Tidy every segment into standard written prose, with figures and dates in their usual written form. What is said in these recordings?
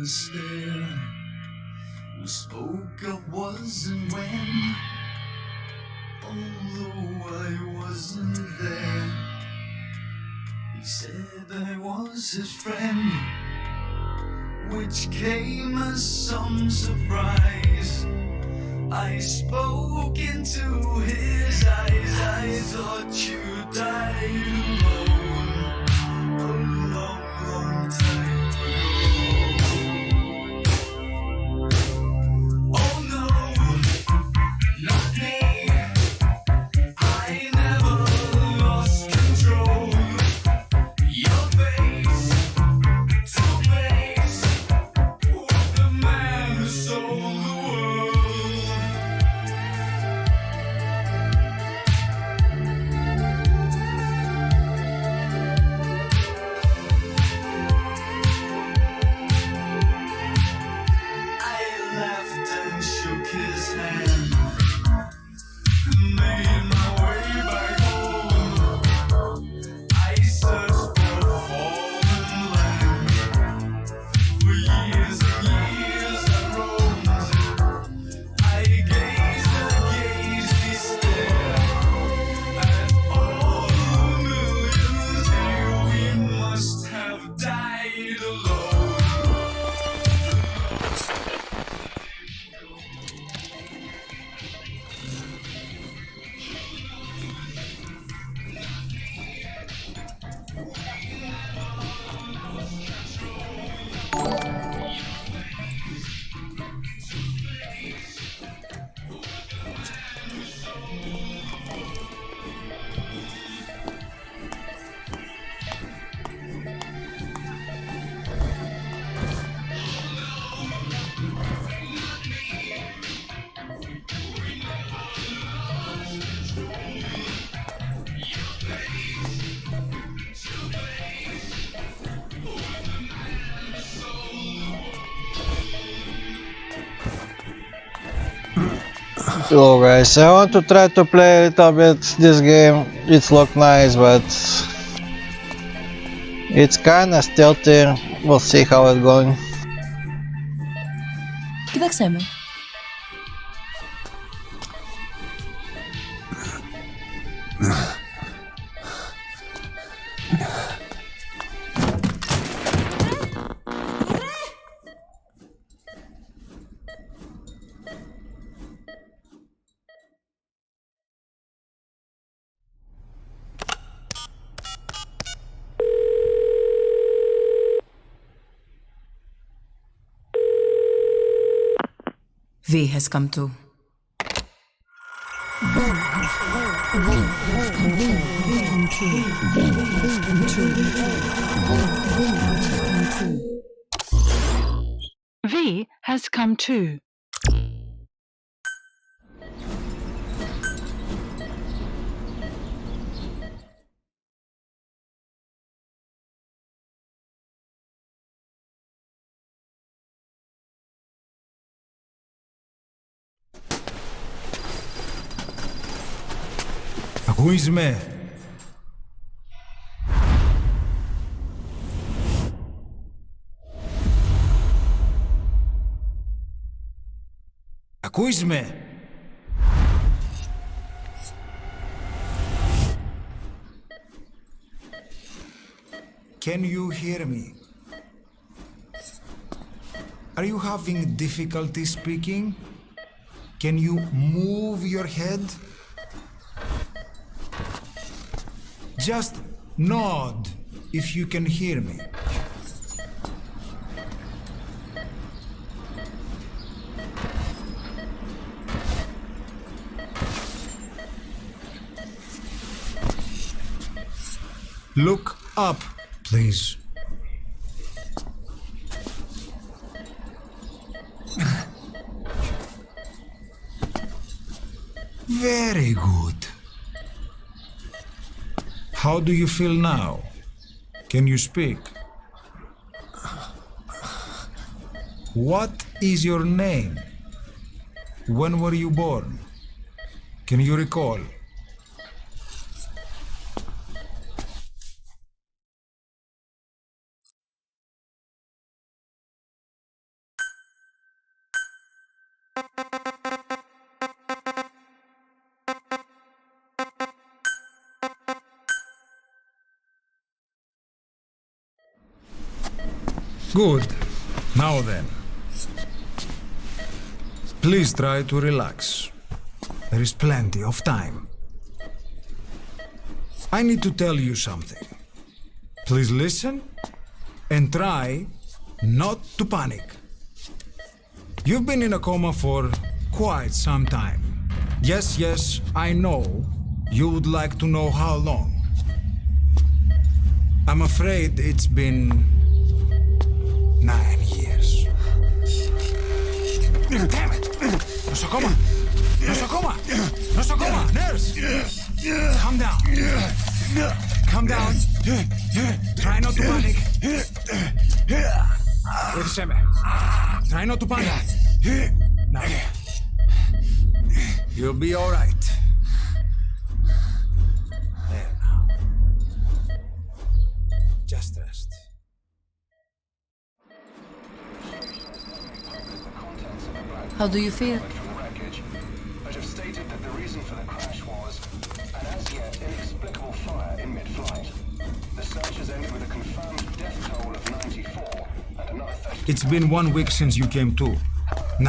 was there. We spoke of was and when, although I wasn't there. He said I was his friend, which came as some surprise. I spoke into his eyes. I thought you died alone a long, long time ago. Oh no, not me. I never lost control. Your face to face with the man who sold the world. Shook his hand, made my way back home. I searched for a foreign land. For years and years I roamed. I gazed stare at all the millions here. We must have died alone. Hello guys, I want to try to play a little bit this game. It's look nice, but it's kinda stealthy. We'll see how it's going. Κοίταξέ με. V has come to. V has come too. Ακούεις με? Ακούεις με? Can you hear me? Are you having difficulty speaking? Can you move your head? Just nod if you can hear me. Look up, please. Very good. How do you feel now? Can you speak? What is your name? When were you born? Can you recall? Good. Now then. Please try to relax. There is plenty of time. I need to tell you something. Please listen and try not to panic. You've been in a coma for quite some time. Yes, I know you would like to know how long. I'm afraid it's been 9 years. Damn it! Nosocoma! Nosocoma! Nosocoma! Nurse! Calm down. Calm down. Try not to panic. Ήρθισε με. Try not to panic. Now. You'll be all right. There now. Just rest. How do you feel? Wreckage, but have stated that the reason for the crash was an as yet inexplicable fire in mid-flight. The search has ended with a confirmed death toll of 94 and another 30. It's been 1 week since you came to.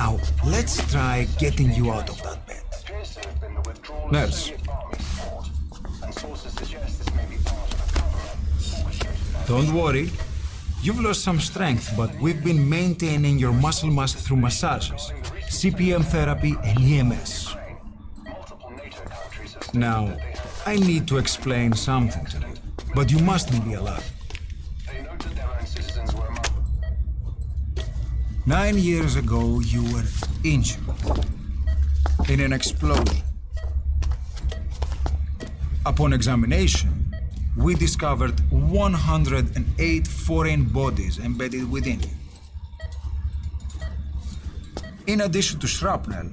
Now, let's try getting you out of that bed. Appears to have been the withdrawal Nurse. of Soviet Army support, and sources suggest this may be part of a cover-up orchestrated by Don't worry. You've lost some strength, but we've been maintaining your muscle mass through massages, CPM therapy, and EMS. multiple NATO countries have Now, I need to explain something to you, but you mustn't be alarmed. they noted their own citizens were among 9 years ago, you were injured in an explosion. Upon examination, we discovered 108 foreign bodies embedded within you. In addition to shrapnel,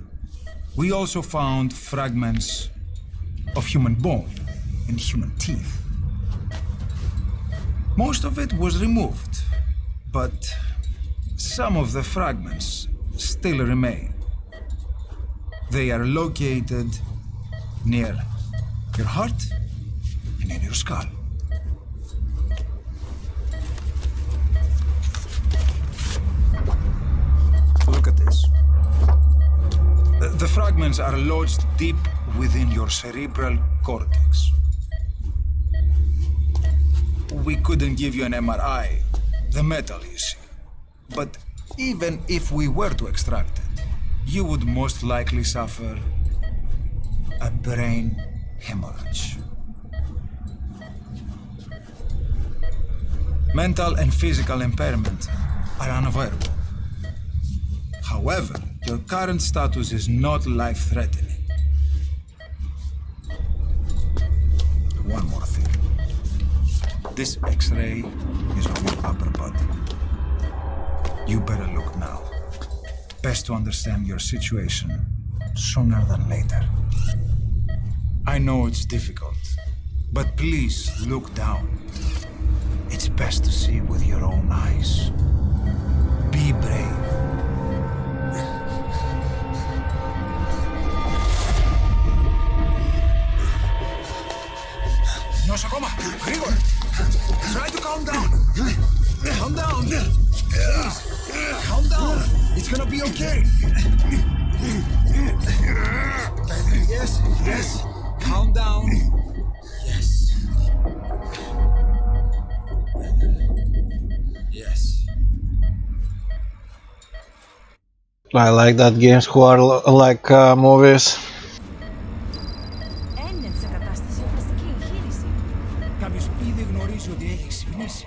we also found fragments of human bone and human teeth. Most of it was removed, but some of the fragments still remain. They are located near your heart and in your skull. Look at this. The fragments are lodged deep within your cerebral cortex. We couldn't give you an MRI, the metal, you see. But even if we were to extract it, you would most likely suffer a brain hemorrhage. Mental and physical impairment are unavoidable. However, your current status is not life-threatening. One more thing. This X-ray is of your upper body. You better look now. Best to understand your situation sooner than later. I know it's difficult, but please look down. It's best to see with your own eyes. Be brave. Nosocoma, Grigor! Try to calm down! Calm down! Please, calm down! It's gonna be okay! Yes, calm down! Yes. Yes. I like that games who are like movies. Ένιωσε σε κατάσταση οπλιστική εγχείρηση. Κάποιος ήδη γνωρίζει ότι έχει ξυπνήσει.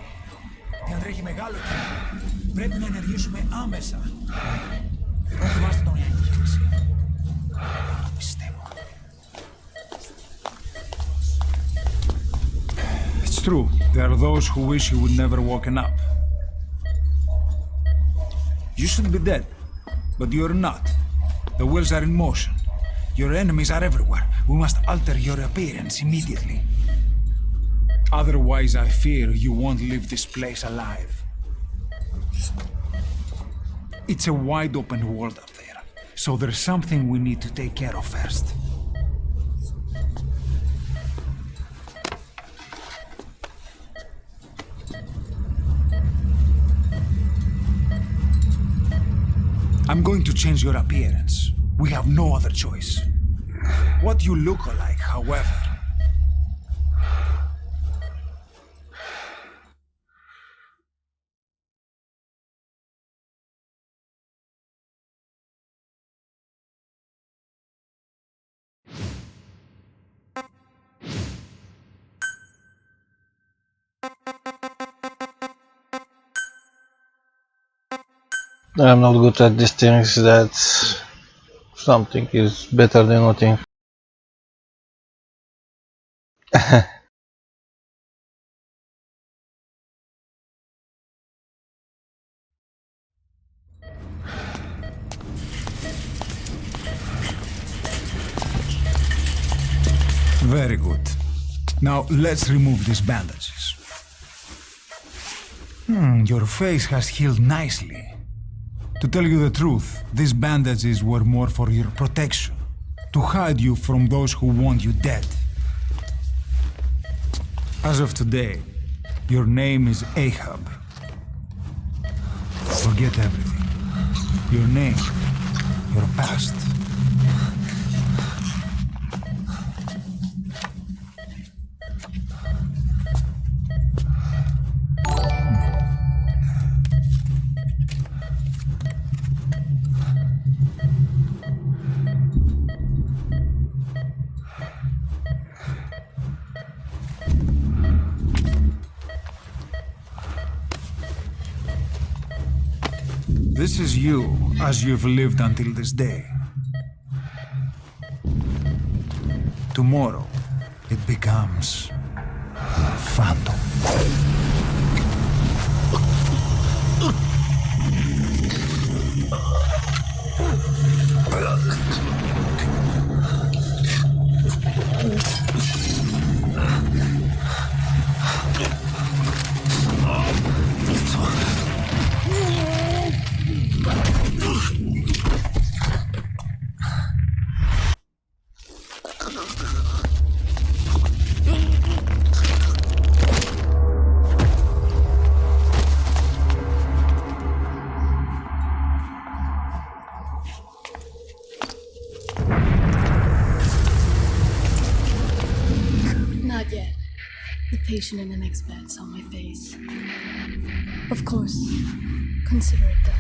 Για να τρέχει μεγάλο κίνημα. Πρέπει να ενεργήσουμε άμεσα. Προτιμάστε τον για εγχείρηση. Το πιστεύω. It's true. There are those who wish you would never woken up. You should be dead, but you're not. The wheels are in motion. Your enemies are everywhere. We must alter your appearance immediately. Otherwise, I fear you won't leave this place alive. It's a wide open world up there, so there's something we need to take care of first. I'm going to change your appearance. We have no other choice. What you look like, however. I'm not good at these things that something is better than nothing. Very good. Now let's remove these bandages. Your face has healed nicely. To tell you the truth, these bandages were more for your protection, to hide you from those who want you dead. As of today, your name is Ahab. Forget everything. Your name, your past. This is you, as you've lived until this day. Tomorrow, it becomes Phantom. Not yet. The patient in the next bed saw my face. Of course. Consider it done.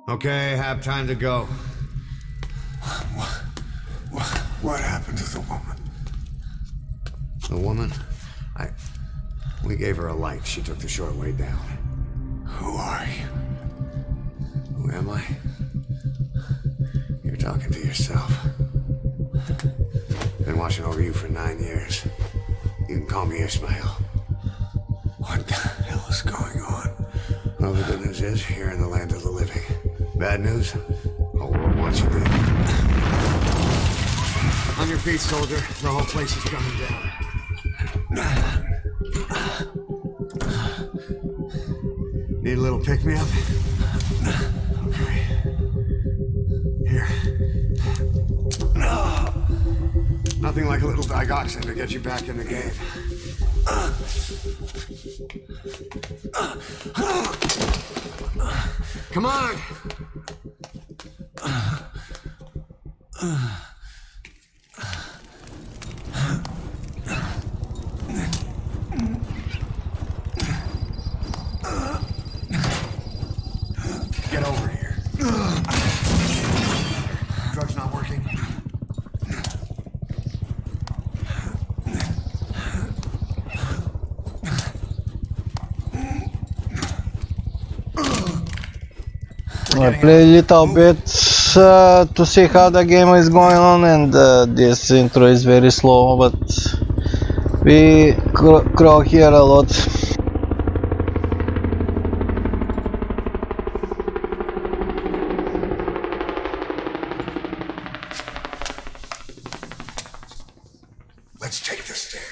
Okay, have time to go. What happened to the woman? The woman? We gave her a light. She took the short way down. Who are you? Who am I? You're talking to yourself. Been watching over you for 9 years. You can call me Ishmael. What the hell is going on? Well, the good news is, you're in the land of the living. Bad news? Whole world wants you dead. On your feet, soldier. The whole place is coming down. Need a little pick-me-up? Okay. Here. Nothing like a little digoxin to get you back in the game. Come on! Get over here. Drug's not working? I play a little bit to see how the game is going on, and this intro is very slow, but we crawl here a lot. Let's take the stairs.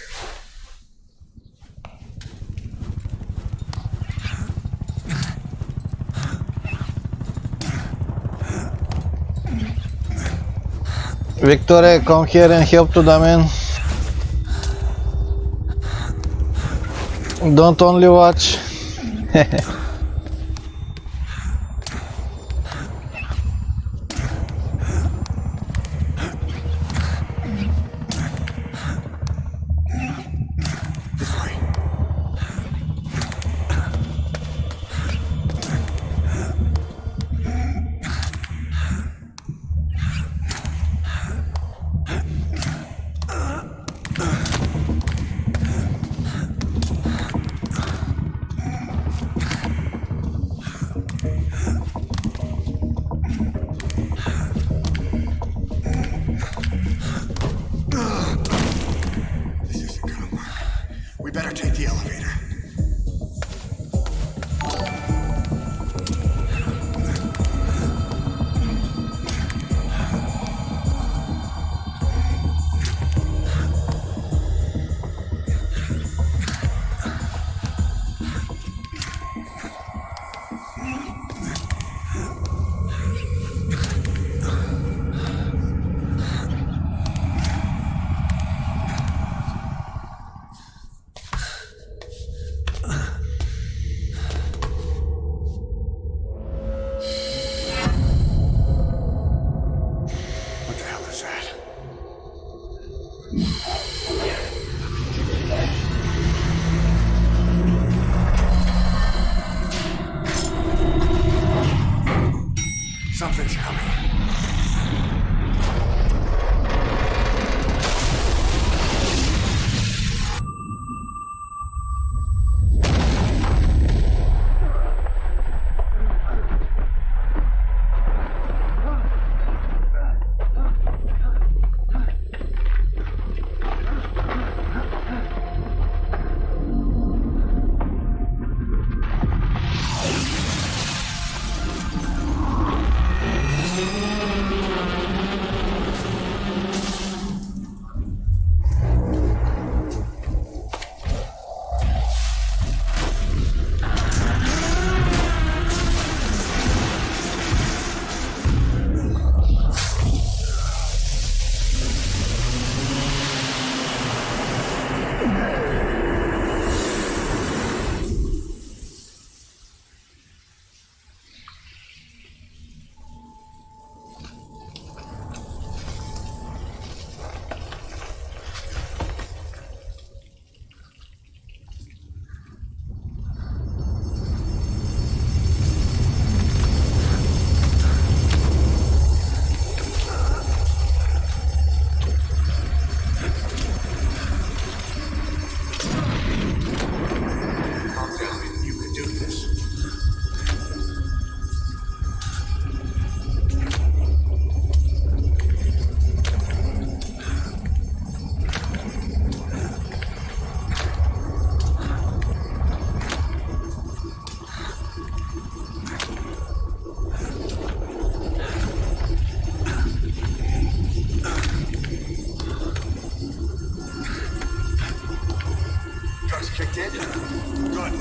Victoria, come here and help to the man. Don't only watch. This way. This isn't gonna work. We better take the elevator. What the hell is that? Something's coming.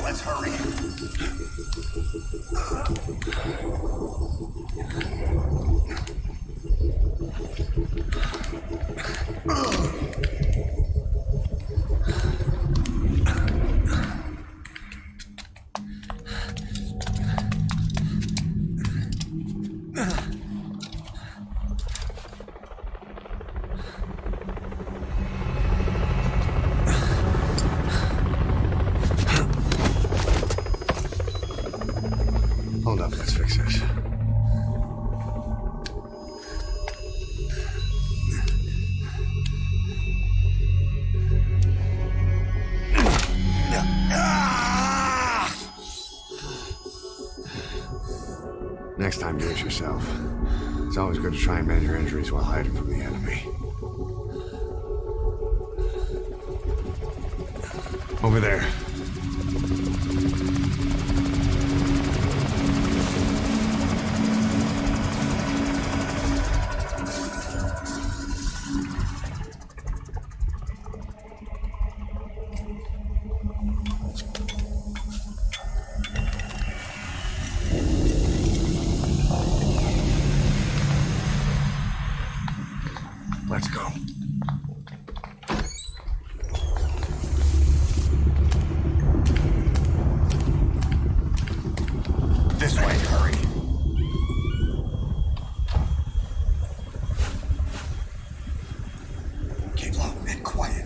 let's hurry. Hold up, let's fix this. Next time, do it yourself. It's always good to try and mend your injuries while hiding from the enemy. Over there. Let's go. This way, hurry. Keep low and quiet.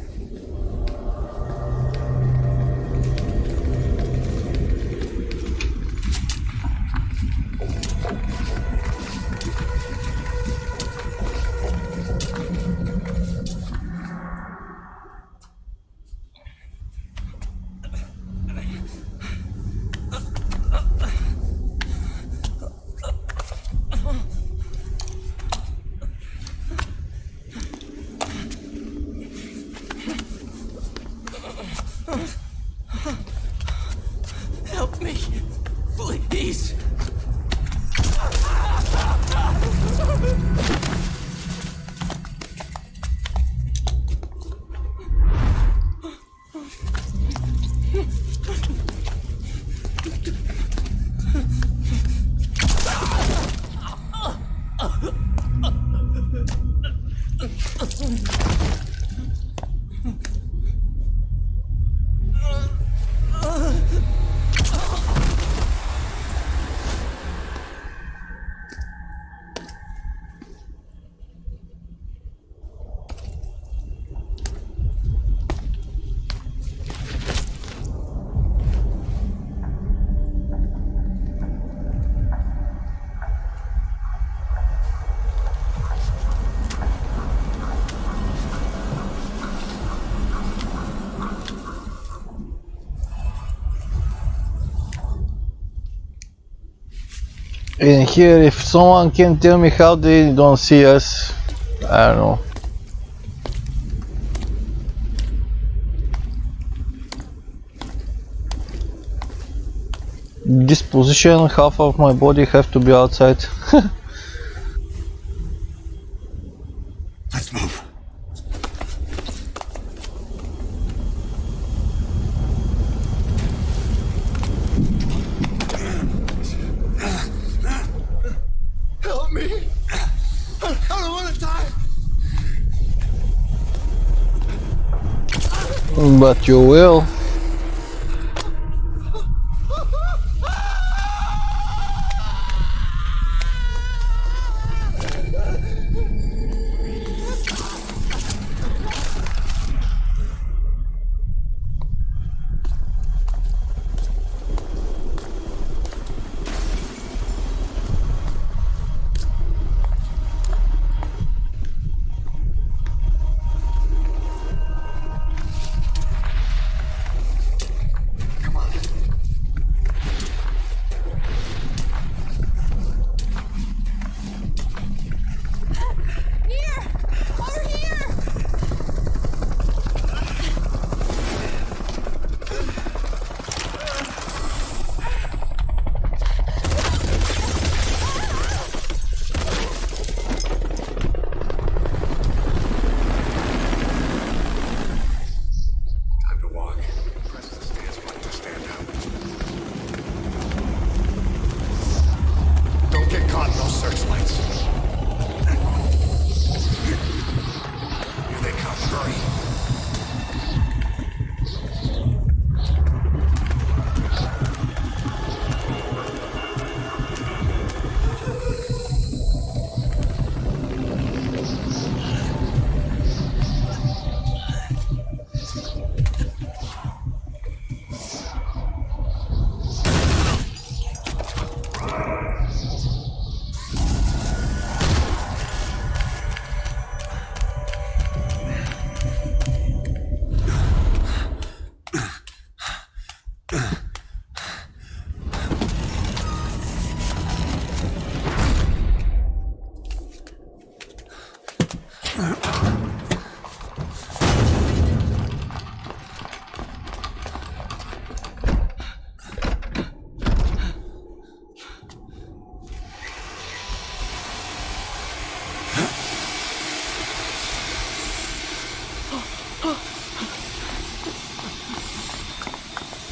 Help me, please. In here, if someone can tell me how they don't see us, I don't know. This position, half of my body have to be outside. Let's move. Help me. I don't want to die. But you will.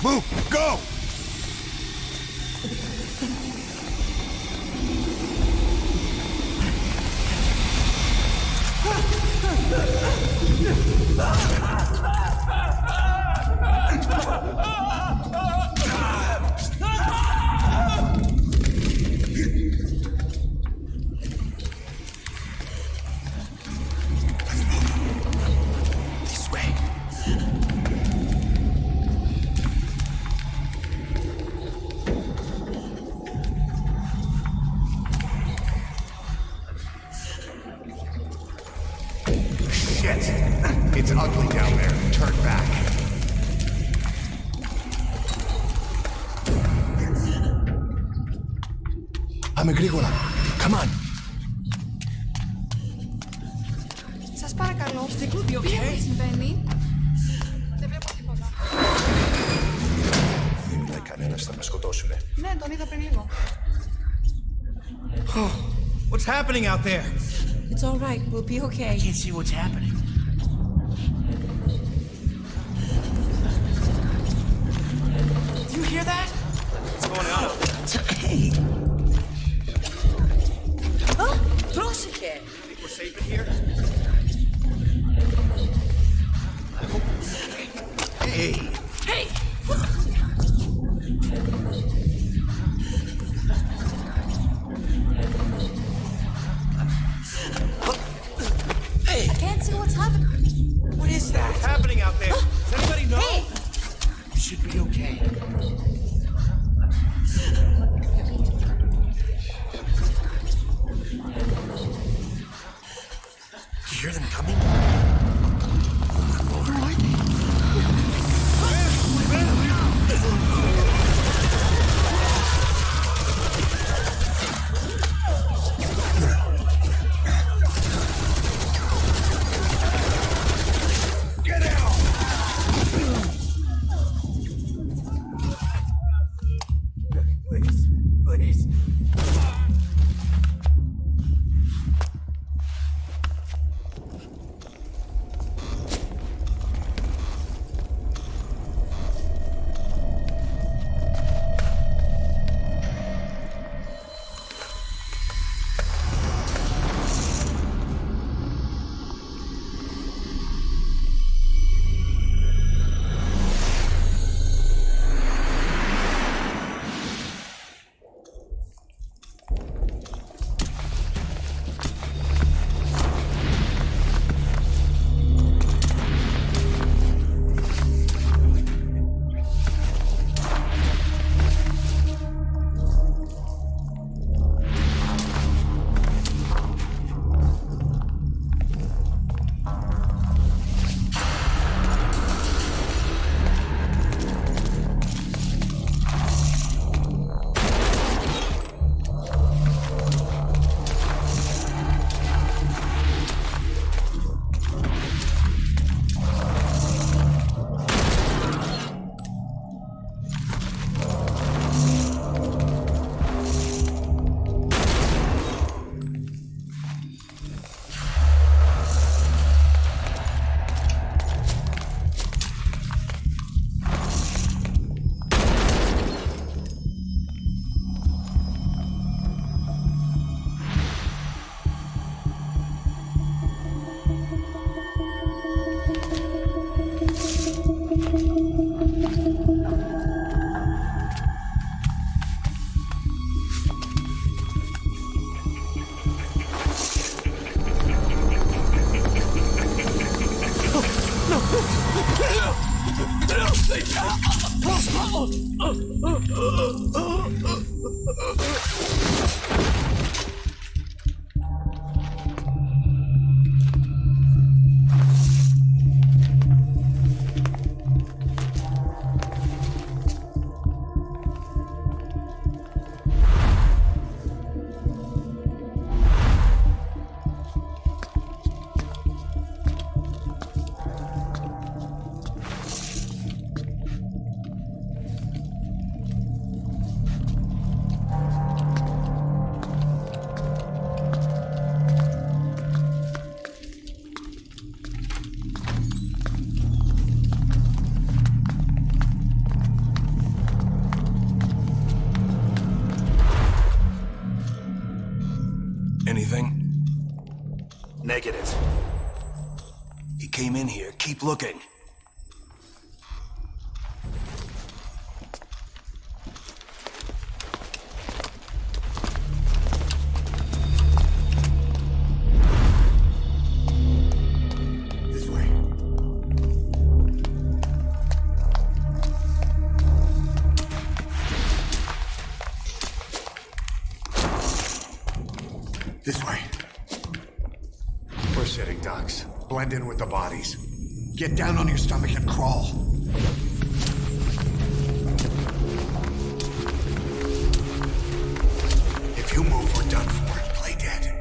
Move! Go! This way. Shit! It's ugly down there. Turn back. Πάμε γρήγορα. Come on. Σας παρακαλώ. Τι συμβαίνει? Δεν βλέπω τίποτα. Δεν μιλάει κανένας, θα με σκοτώσουνε. Ναι, τον είδα πριν λίγο. What's happening out there? It's all right. We'll be okay. Can't see what's happening. Do you hear that? What's going on? Hey! Oh, πρόσεχε. Think we're safe in here? Hey! Hey! Hey! I can't see what's happening. What is that? What's happening out there? Does anybody know? Hey! You should be okay. You hear them coming? Please, please. Negative. He came in here. Keep looking. This way. This way. We're sitting ducks. Blend in with the bodies. Get down on your stomach and crawl. If you move, we're done for. Play dead.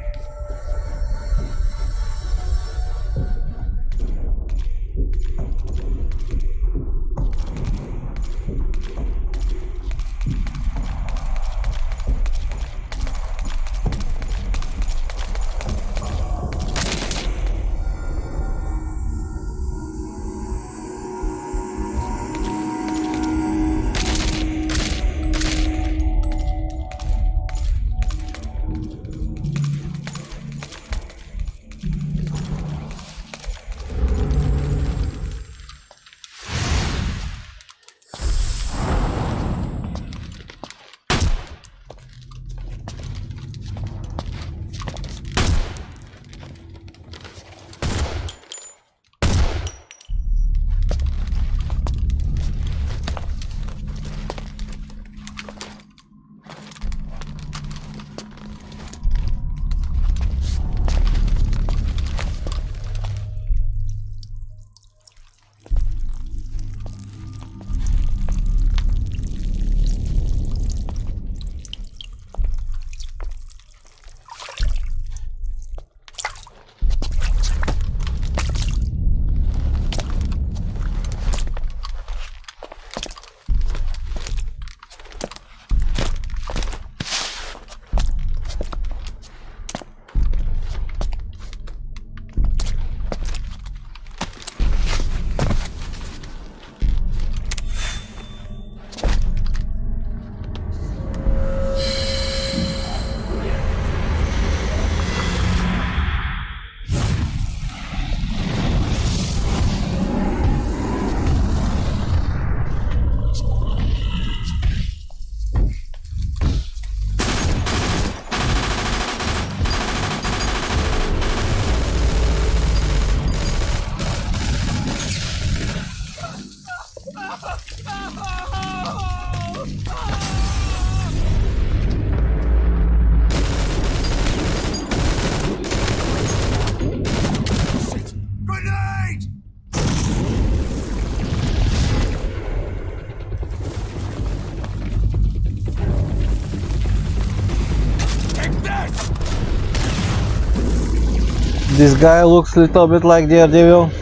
This guy looks a little bit like Daredevil.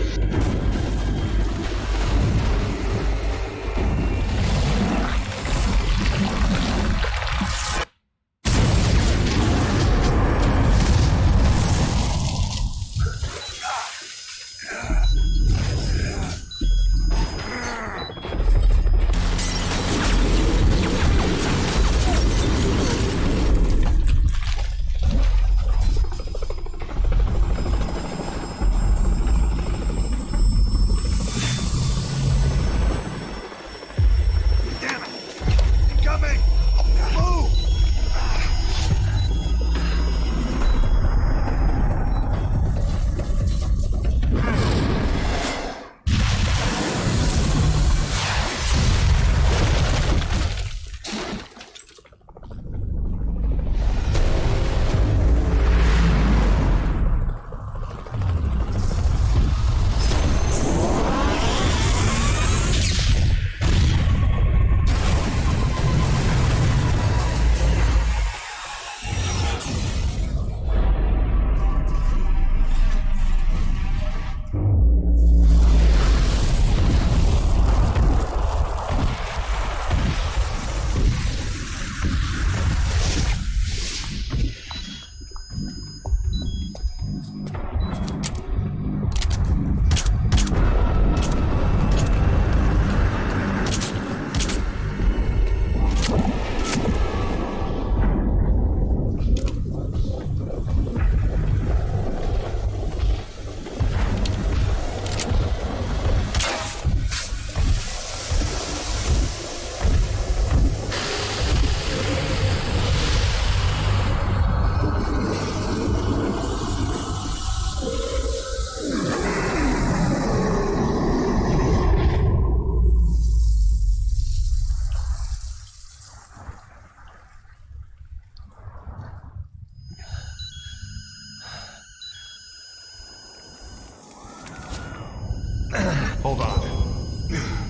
Hold on.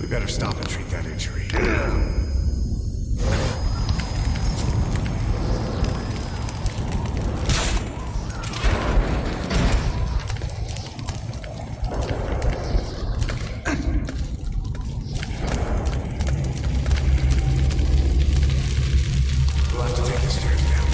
We better stop and treat that injury. We'll have to take the stairs down.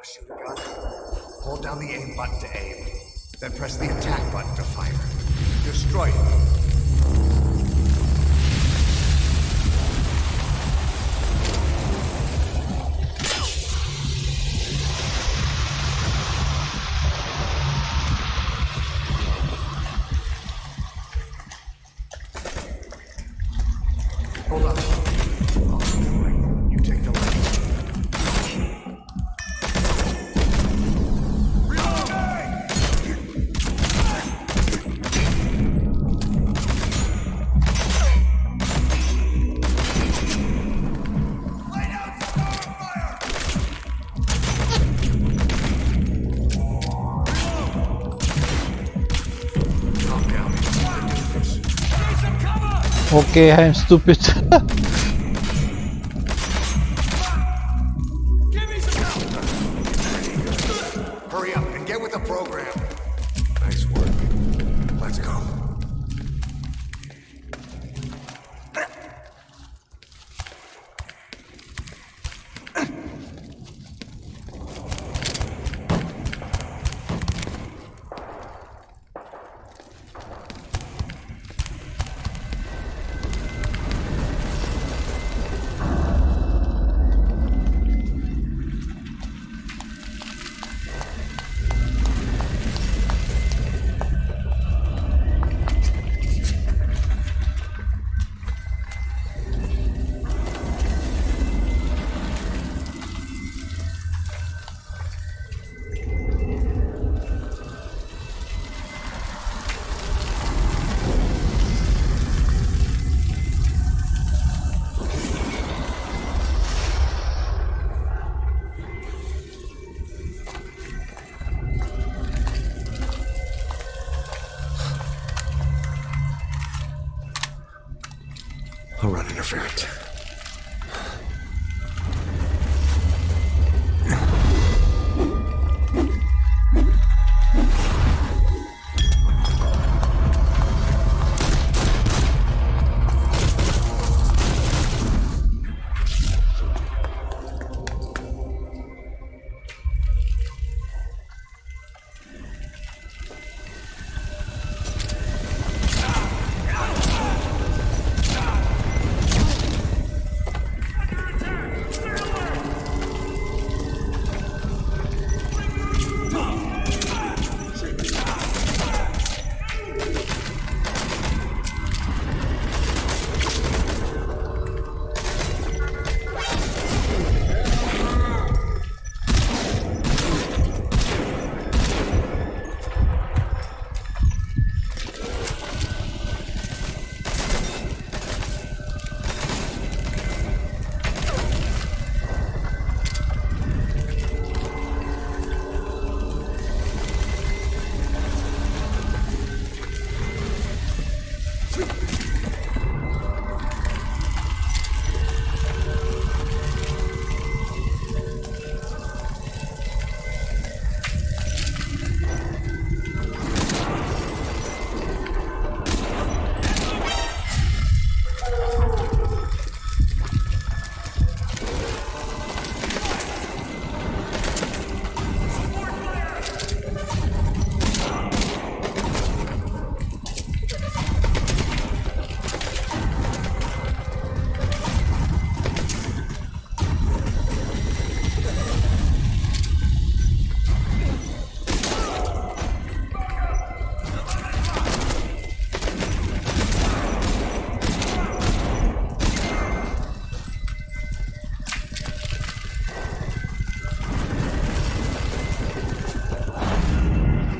Shoot a gun. Hold down the aim button to aim. Then press the attack button to fire. Destroy it. Hold on. I'll take the right. You take the left. Okay, I'm stupid. Hurry up and get with the program. Nice work. Let's go. I'll run interference.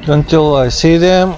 Until I see them.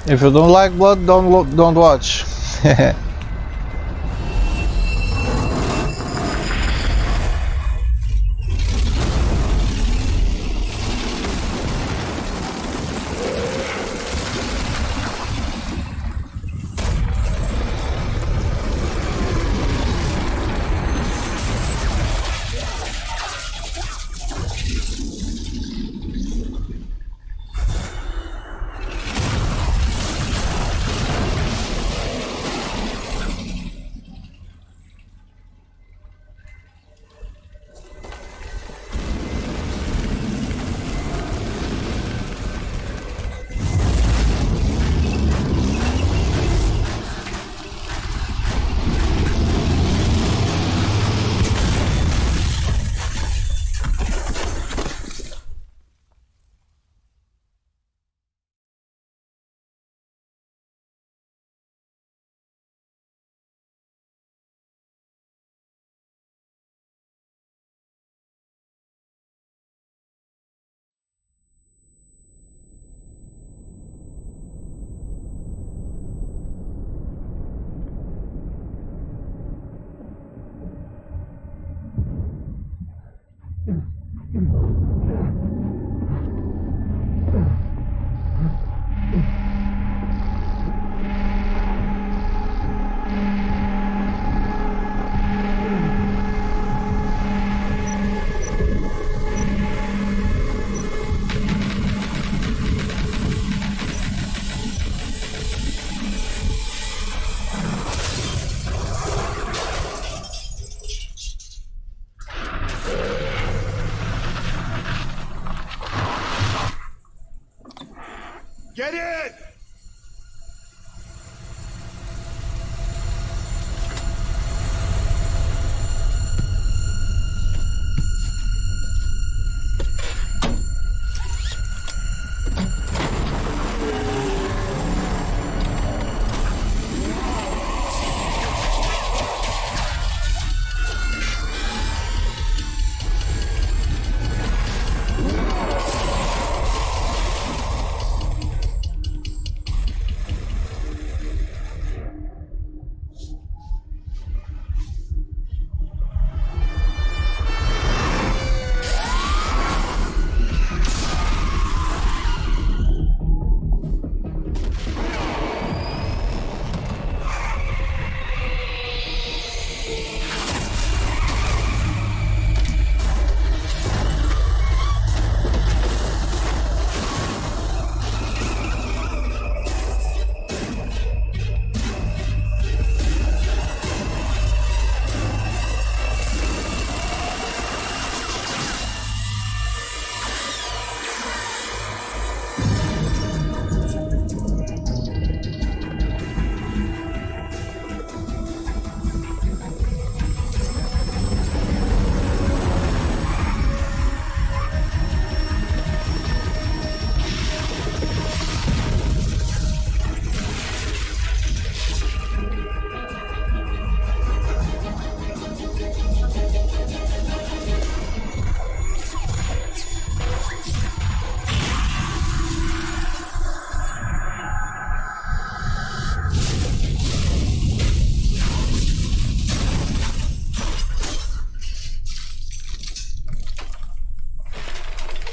If you don't like blood, don't watch. Get in!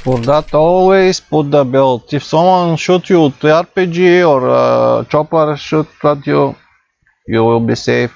For that, always put the belt. If someone shoot you with RPG or chopper shoot at you, you will be safe.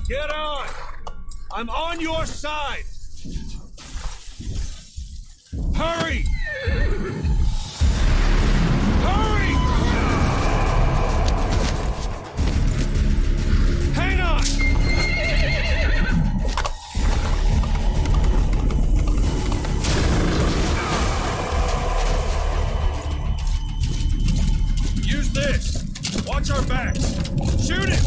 Get on! I'm on your side! Hurry! Hurry! Hang on! Use this! Watch our backs! Shoot it!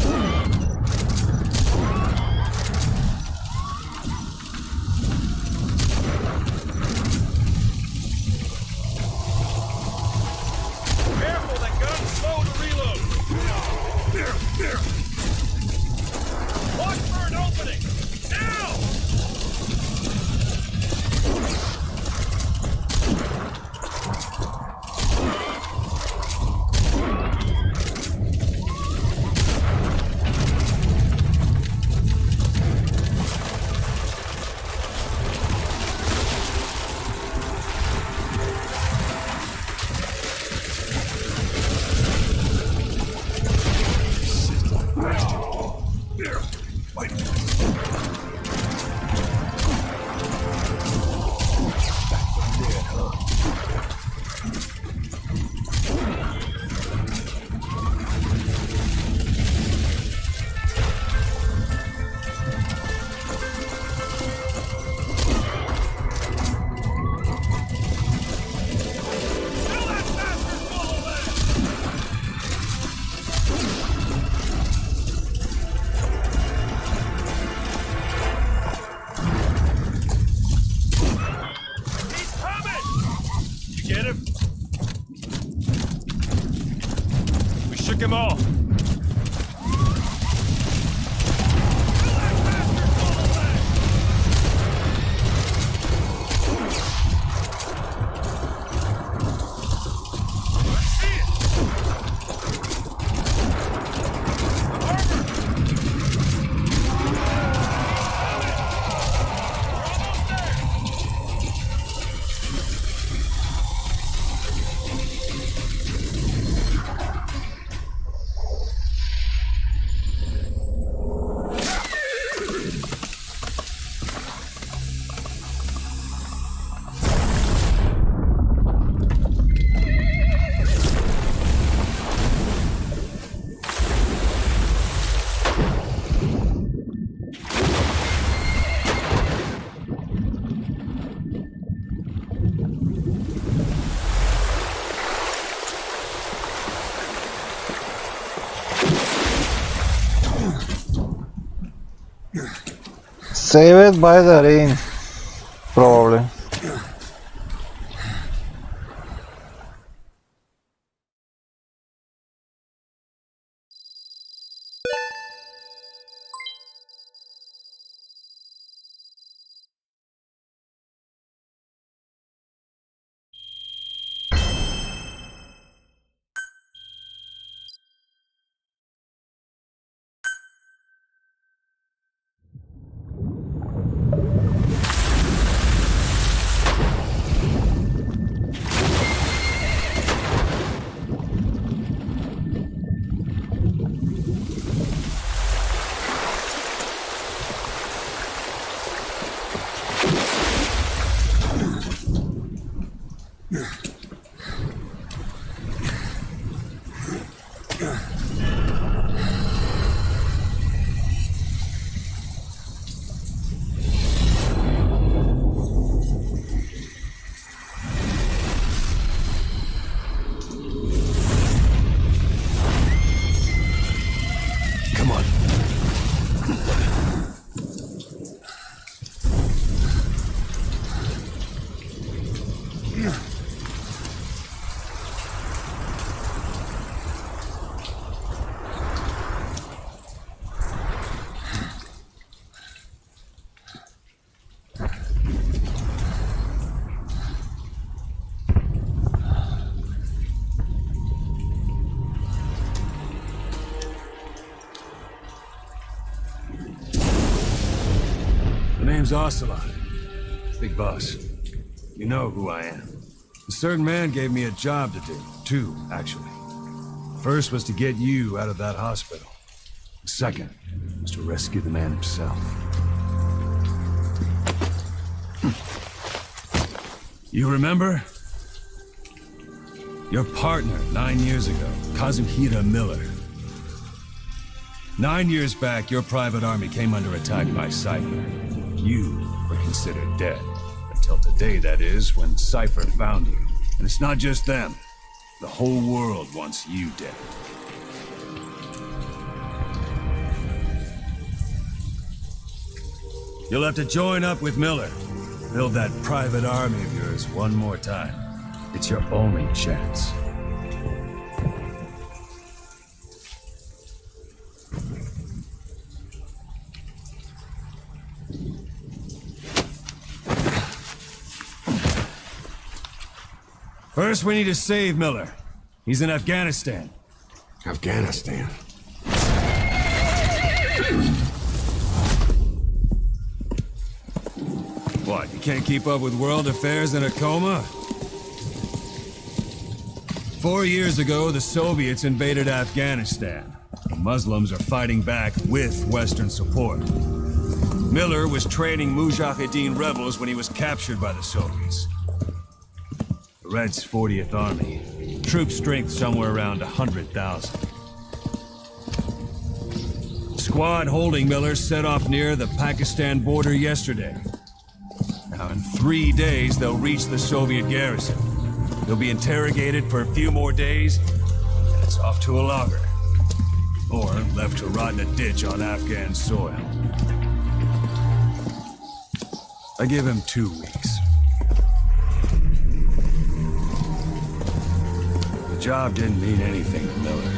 Took him all. Save it by the rain, probably. Name's Ocelot. Big boss. You know who I am. A certain man gave me a job to do. Two, actually. First was to get you out of that hospital. The second was to rescue the man himself. You remember? Your partner 9 years ago, Kazuhira Miller. 9 years back, your private army came under attack by Cypher. You were considered dead. Until today, that is, when Cypher found you. And it's not just them. The whole world wants you dead. You'll have to join up with Miller. Build that private army of yours one more time. It's your only chance. First, we need to save Miller. He's in Afghanistan. Afghanistan? What, you can't keep up with world affairs in a coma? 4 years ago, the Soviets invaded Afghanistan. The Muslims are fighting back with Western support. Miller was training Mujahideen rebels when he was captured by the Soviets. The Reds' 40th Army. Troop strength somewhere around 100,000. Squad holding Miller set off near the Pakistan border yesterday. Now, in 3 days, they'll reach the Soviet garrison. They'll be interrogated for a few more days, and it's off to a lager. Or left to rot in a ditch on Afghan soil. I give him 2 weeks. The job didn't mean anything to Miller.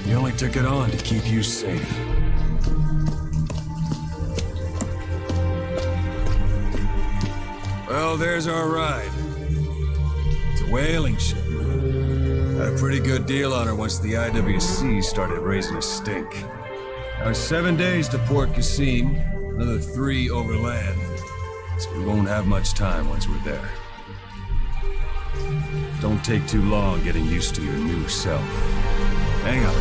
He only took it on to keep you safe. Well, there's our ride. It's a whaling ship. Had a pretty good deal on her once the IWC started raising a stink. Now 7 days to Port Qasim, another 3 overland. So we won't have much time once we're there. Don't take too long getting used to your new self. Hang on.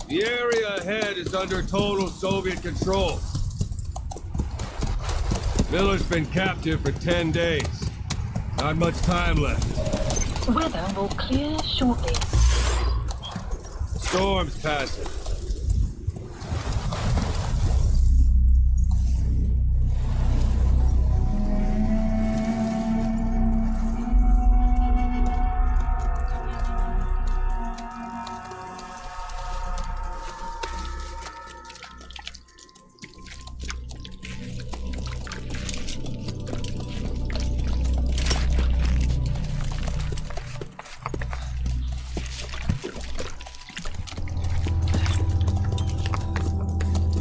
The area ahead is under total Soviet control. Miller's been captive for 10 days. Not much time left. Weather will clear shortly. Storm's passing.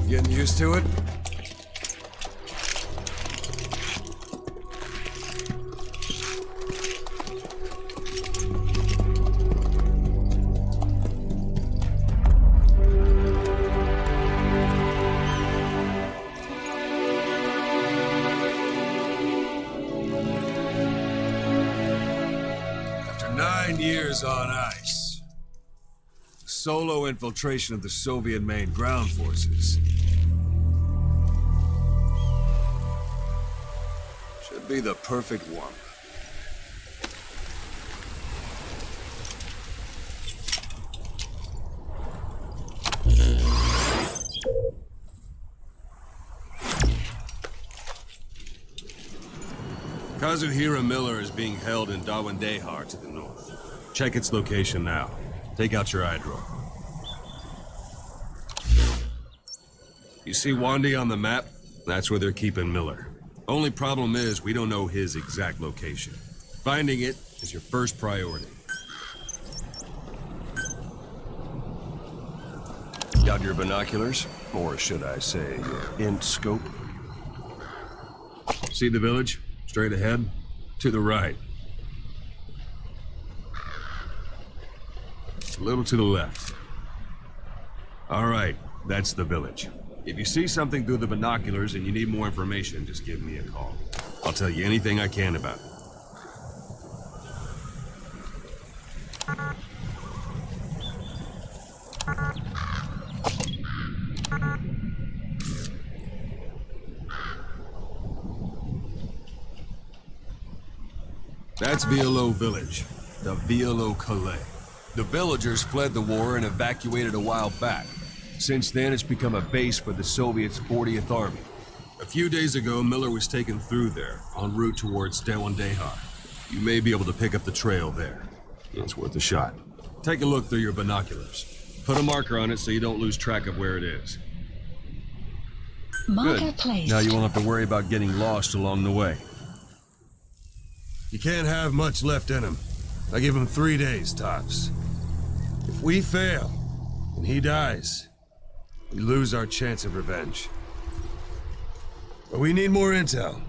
Getting used to it? After 9 years on ice, solo infiltration of the Soviet main ground forces, be the perfect one. Kazuhira Miller is being held in Dawandehar to the north. Check its location now. Take out your iDroid. You see Wandi on the map? That's where they're keeping Miller. Only problem is, we don't know his exact location. Finding it is your first priority. Got your binoculars? Or should I say, your int scope? See the village? Straight ahead? To the right. A little to the left. All right, that's the village. If you see something through the binoculars and you need more information, just give me a call. I'll tell you anything I can about it. That's Violo Village, the Violo Calais. The villagers fled the war and evacuated a while back. Since then, it's become a base for the Soviets' 40th Army. A few days ago, Miller was taken through there, en route towards Dawandehar. You may be able to pick up the trail there. It's worth a shot. Take a look through your binoculars. Put a marker on it so you don't lose track of where it is. Marker Good. placed. Now you won't have to worry about getting lost along the way. You can't have much left in him. I give him 3 days, tops. If we fail, and he dies, we lose our chance of revenge. But we need more intel.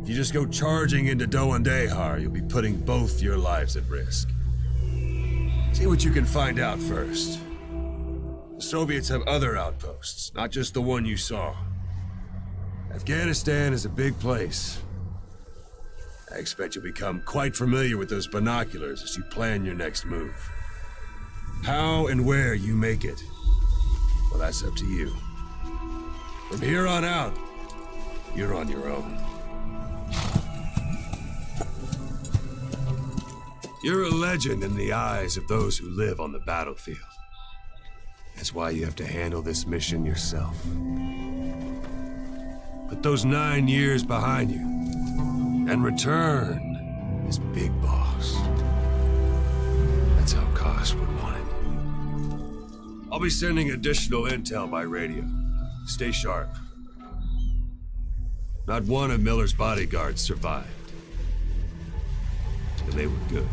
If you just go charging into Dawandehar, you'll be putting both your lives at risk. See what you can find out first. The Soviets have other outposts, not just the one you saw. Afghanistan is a big place. I expect you'll become quite familiar with those binoculars as you plan your next move. How and where you make it, well, that's up to you. From here on out, you're on your own. You're a legend in the eyes of those who live on the battlefield. That's why you have to handle this mission yourself. Put those 9 years behind you, and return as Big Boss. That's how Koss would want it. I'll be sending additional intel by radio. Stay sharp. Not one of Miller's bodyguards survived. And they were good.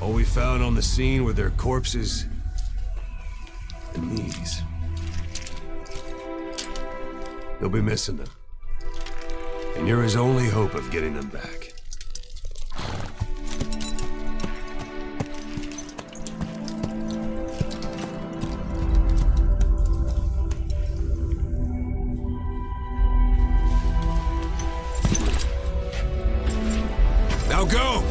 All we found on the scene were their corpses and knees. You'll be missing them. And you're his only hope of getting them back. Now go!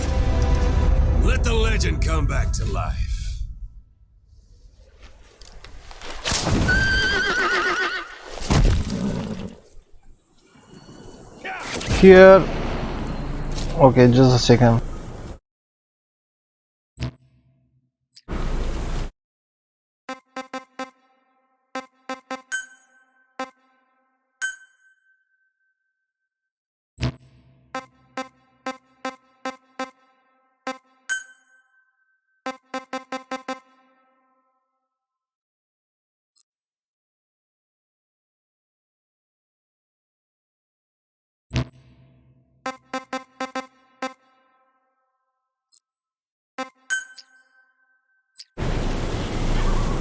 Let the legend come back to life. Here. Okay, just a second.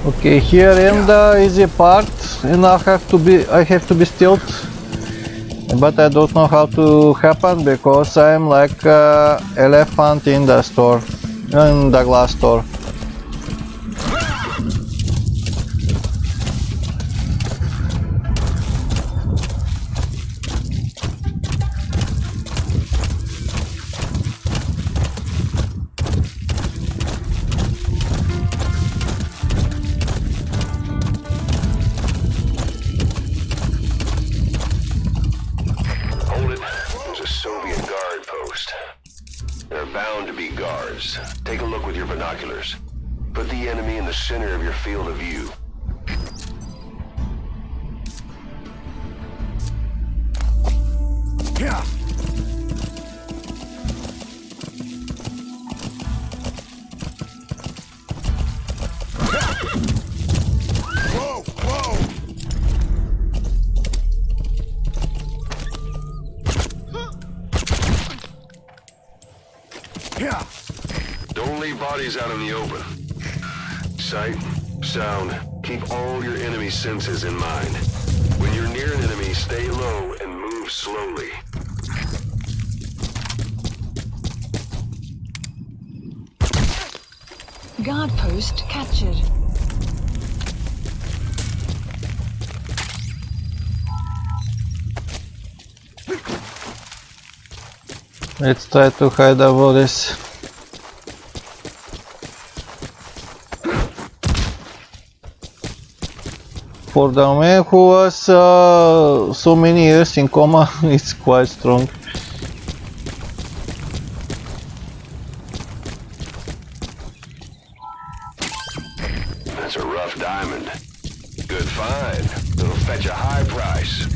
Okay, here in the easy part, and I have to be stealth, but I don't know how to happen because I'm like elephant in the store, in the glass store. to be guards. Take a look with your binoculars. Put the enemy in the center of your field of view. Yeah. Whoa, whoa! Yeah. Don't leave bodies out in the open. Sight, sound, keep all your enemy senses in mind. When you're near an enemy, stay low and move slowly. Guard post captured. Let's try to hide our bodies. For the man who was so many years in coma, it's quite strong. That's a rough diamond. Good find. It'll fetch a high price.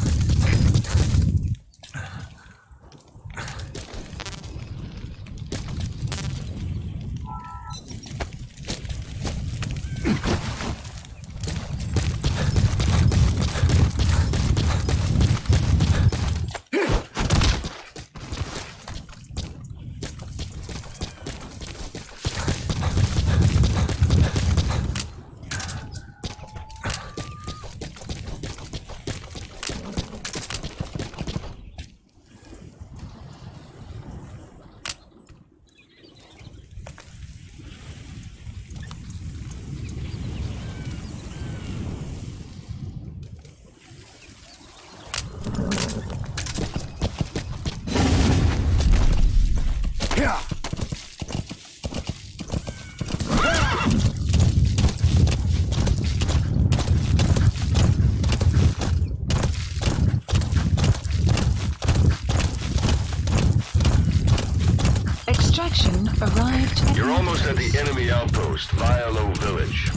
Arrived. You're almost at the enemy outpost, Vialo Village.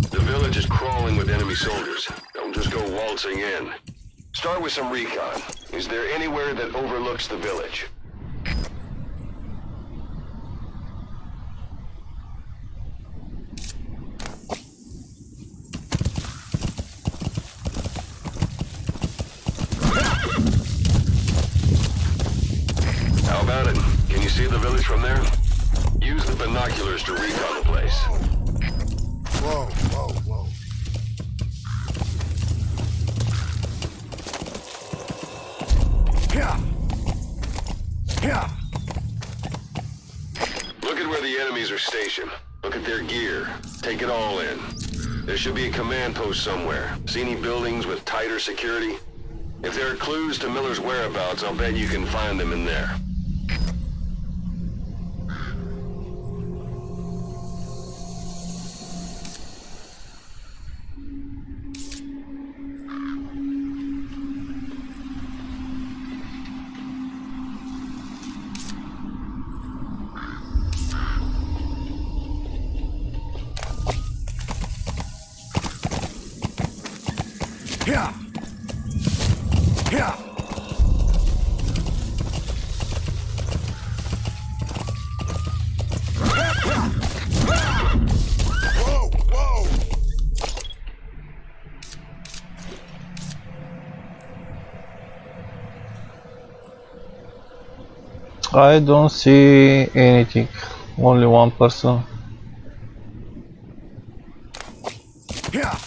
The village is crawling with enemy soldiers. Don't just go waltzing in. Start with some recon. Is there anywhere that overlooks the village? How about it? Can you see the village from there? Use the binoculars to recon the place. Whoa, whoa, whoa. Yeah. Yeah. Look at where the enemies are stationed. Look at their gear. Take it all in. There should be a command post somewhere. See any buildings with tighter security? If there are clues to Miller's whereabouts, I'll bet you can find them in there. Yeah. Yeah. Whoa, whoa. I don't see anything. Only one person. Yeah.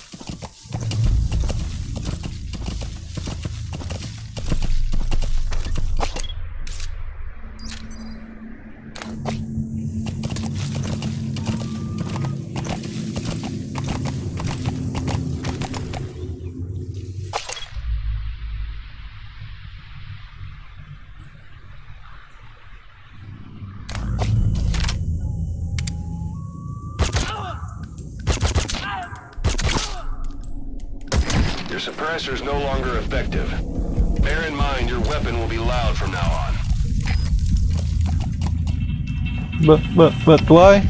Your suppressor's no longer effective. Bear in mind your weapon will be loud from now on. But why?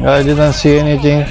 I didn't see anything.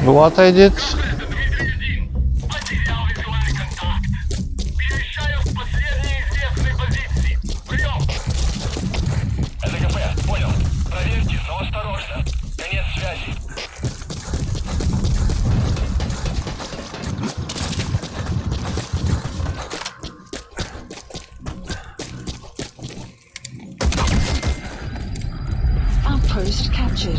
What I did? Outpost captured.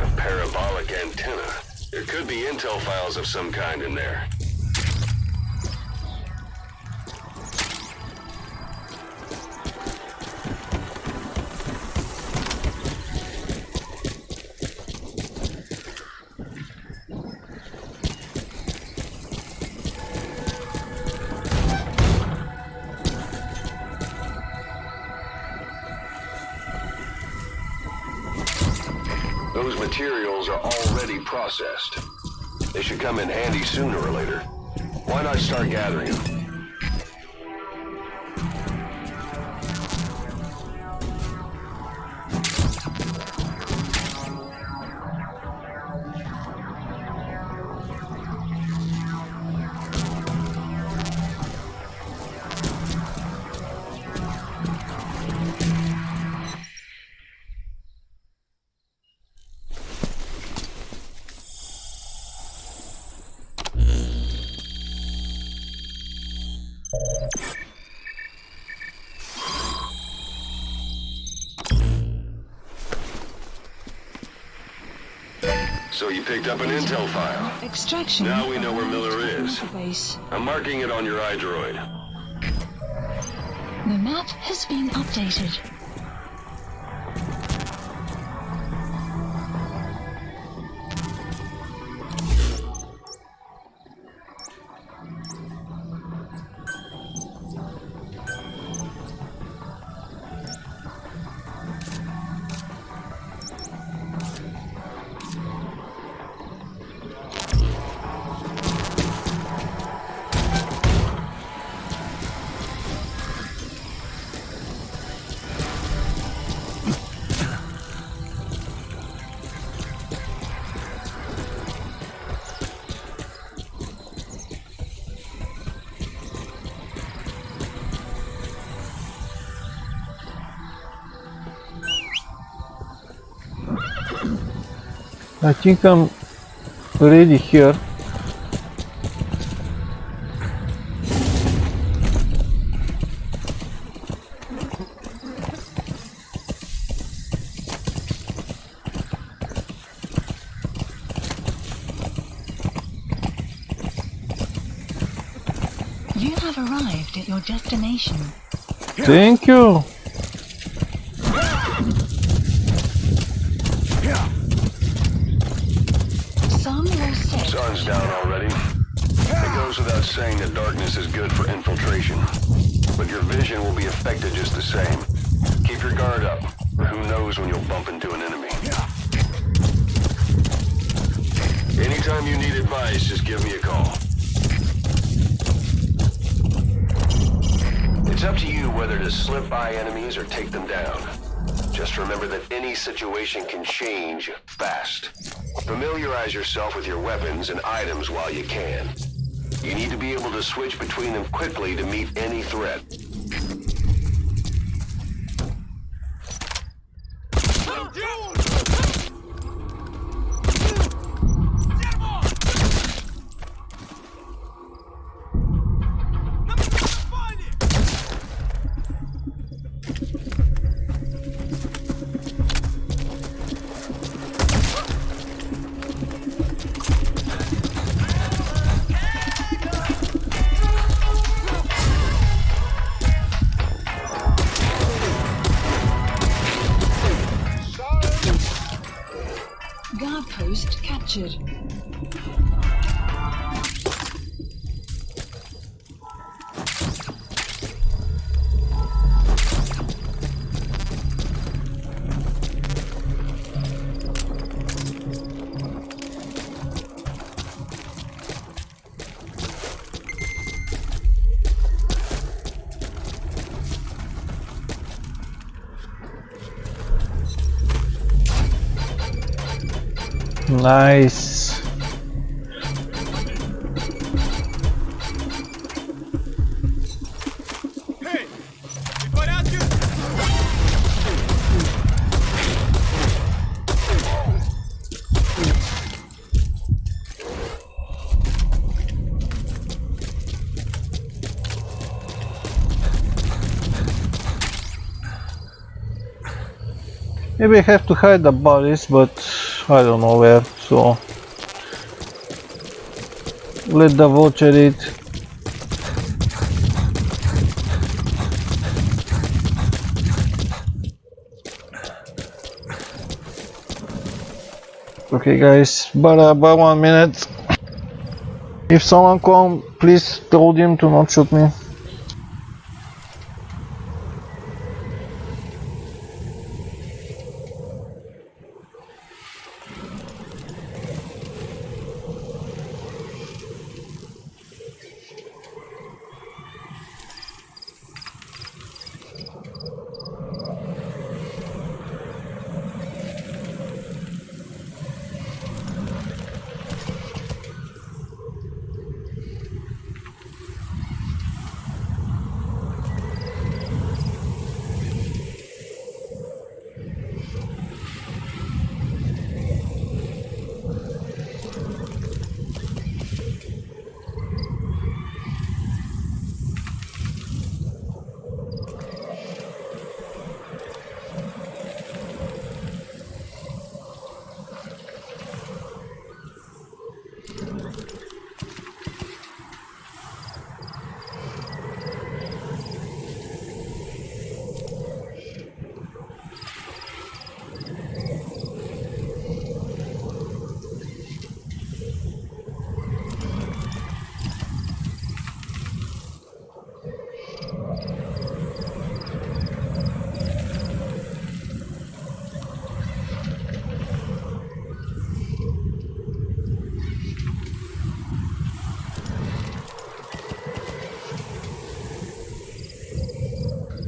A parabolic antenna. There could be intel files of some kind in there. Those materials are already processed. They should come in handy sooner or later. Why not start gathering them? So you picked up an intel file. Extraction. Now we know where Miller is. Base. I'm marking it on your iDroid. The map has been updated. I think I'm ready here. have arrived at your destination. Thank you. Some will say Sun's down already. It goes without saying that darkness is good for infiltration. But your vision will be affected just the same. Keep your guard up, or who knows when you'll bump into an enemy. Anytime you need advice, just give me a call. It's up to you whether to slip by enemies or take them down. Just remember that any situation can change fast. Familiarize yourself with your weapons and items while you can. You need to be able to switch between them quickly to meet any threat. guard post captured. Nice. Hey, препарат. Maybe I have to hide the bodies, but I don't know where, so let the vulture eat. Okay guys, but about 1 minute. If someone come, please tell him to not shoot me.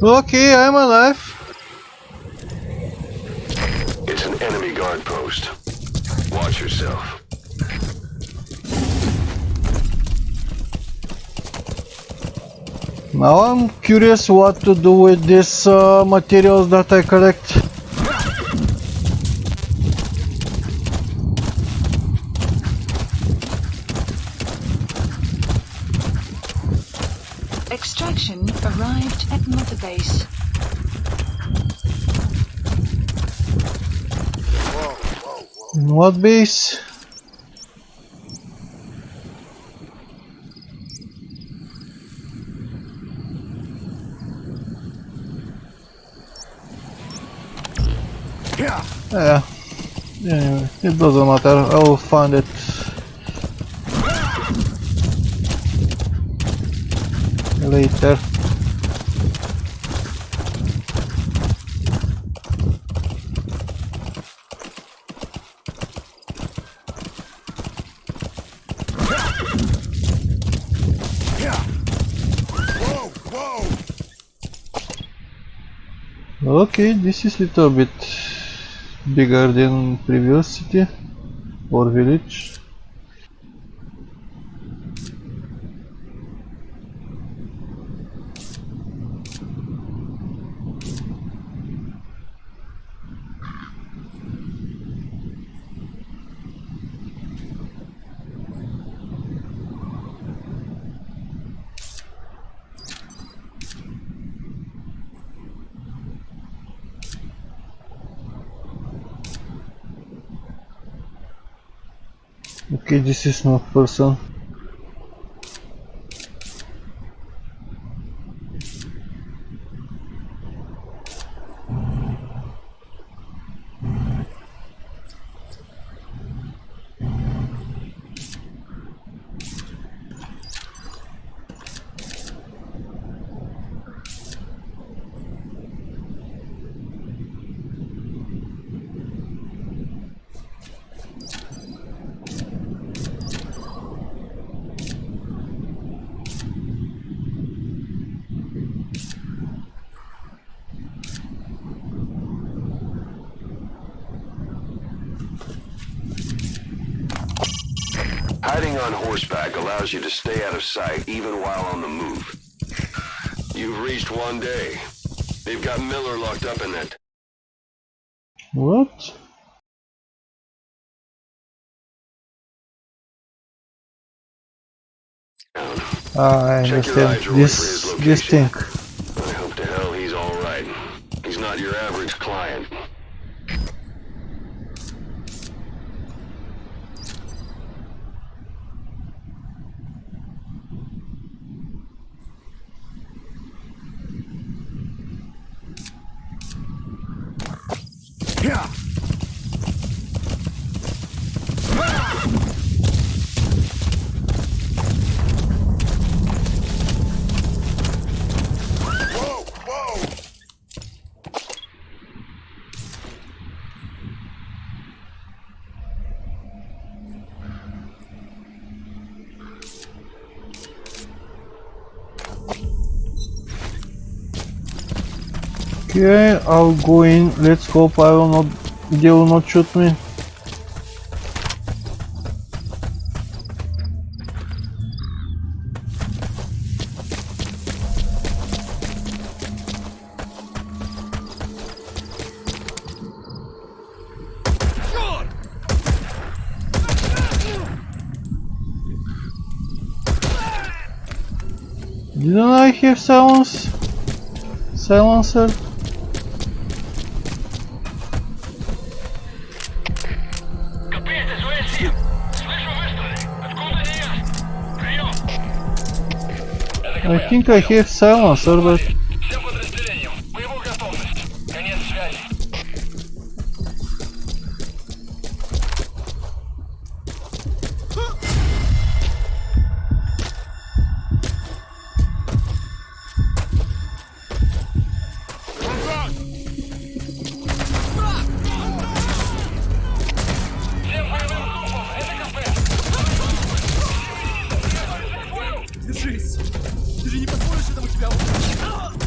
Okay, I'm alive. It's an enemy guard post. Watch yourself. Now I'm curious what to do with these materials that I collect. Extraction arrived at Mother Base. What base? Yeah. Anyway, it doesn't matter. I'll find it. Later. Okay, this is little bit bigger than previous city or village. Okay, this is not person. Hiding on horseback allows you to stay out of sight even while on the move. You've reached one day. They've got Miller locked up in that. What? I understand this thing. I hope to hell he's all right. He's not your average client. Okay, I'll go in. Let's hope they will not shoot me. Didn't I hear silencer? I think I hear silencer, but Держись! Ты же не позволишь этому тебя убить!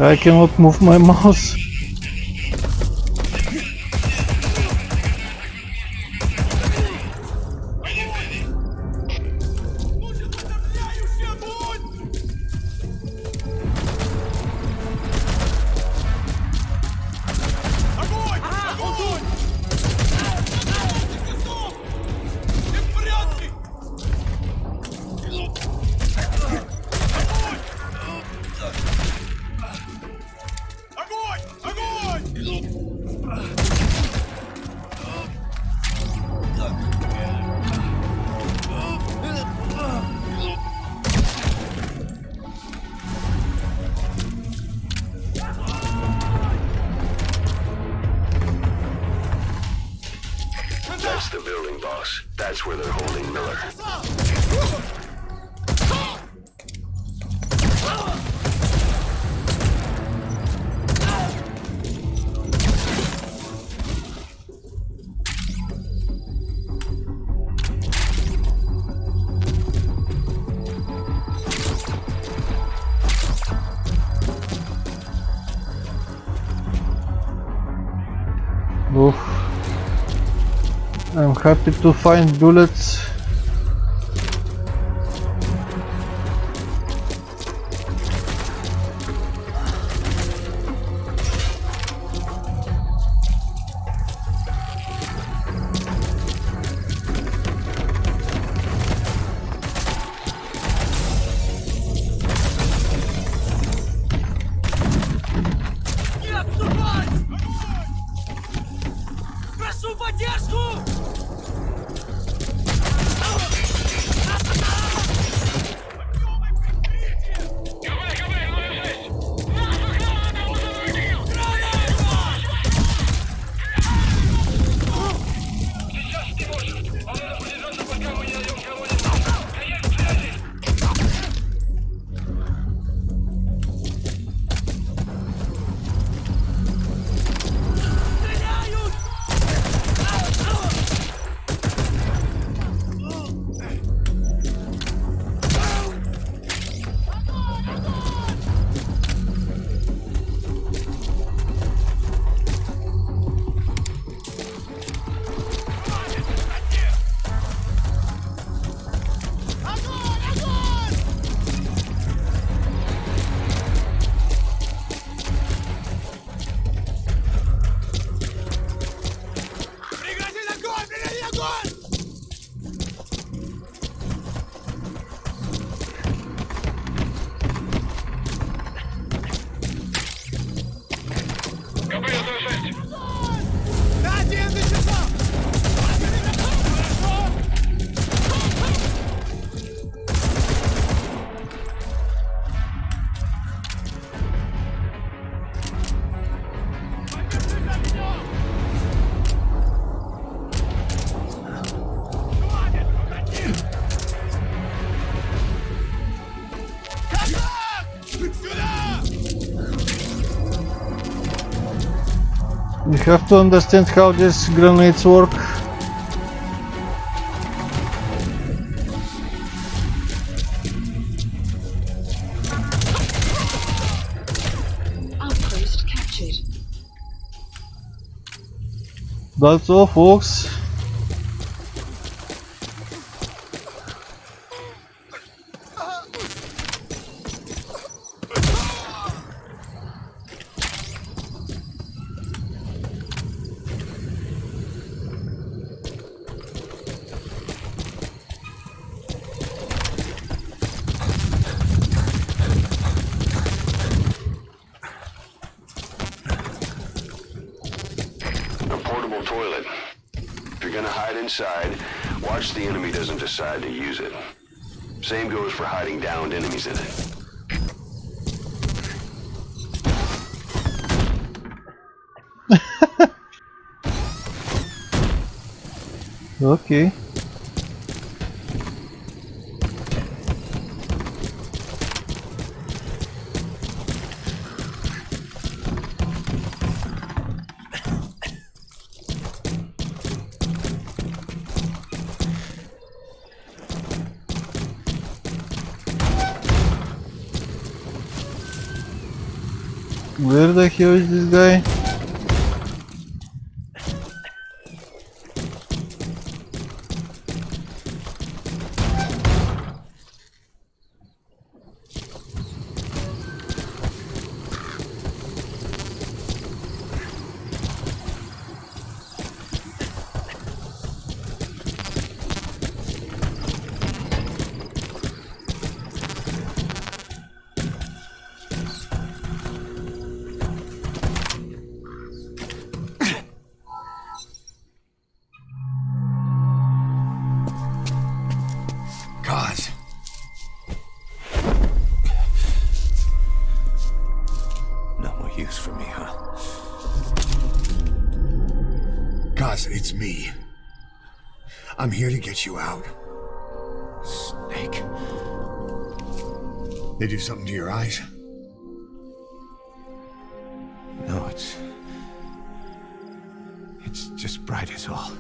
I cannot move my mouse. That's the building, boss. That's where they're holding Miller. Oof. I'm happy to find bullets. Прошу поддержку! You have to understand how these grenades work. Outpost captured. That's all, folks. Toilet. If you're gonna hide inside, watch the enemy doesn't decide to use it. Same goes for hiding downed enemies in it. Okay. Where the hell is this guy? God. No more use for me, huh? Kaz, it's me. I'm here to get you out. Snake. They do something to your eyes? No, it's just bright as all.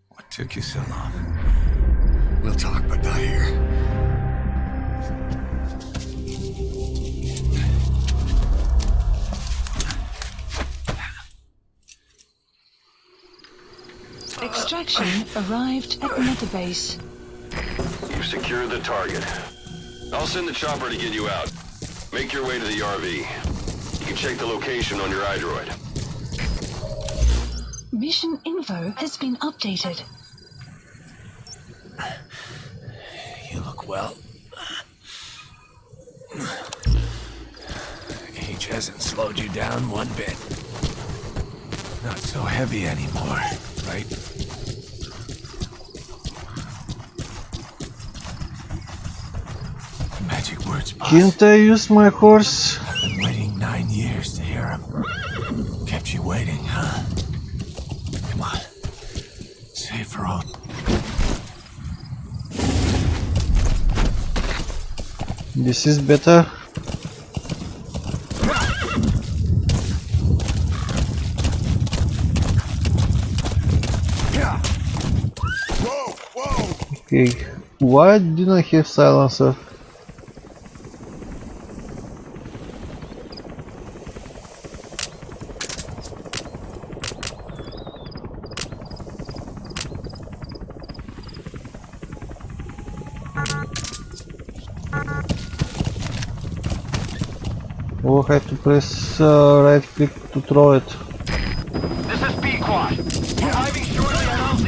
What took you so long? We'll talk, but not here. Extraction arrived at Mother Base. You've secured the target. I'll send the chopper to get you out. Make your way to the RV. You can check the location on your iDroid. Mission info has been updated. You look well. Age hasn't slowed you down one bit. Not so heavy anymore, right? Magic words, boss. Can't I use my horse? I've been waiting 9 years to hear them. Kept you waiting, huh? Come on. Save for all. This is better. Okay, why do not have silencer? Oh, I have to press right click to throw it. This is B-Quad. Arriving shortly at LZ.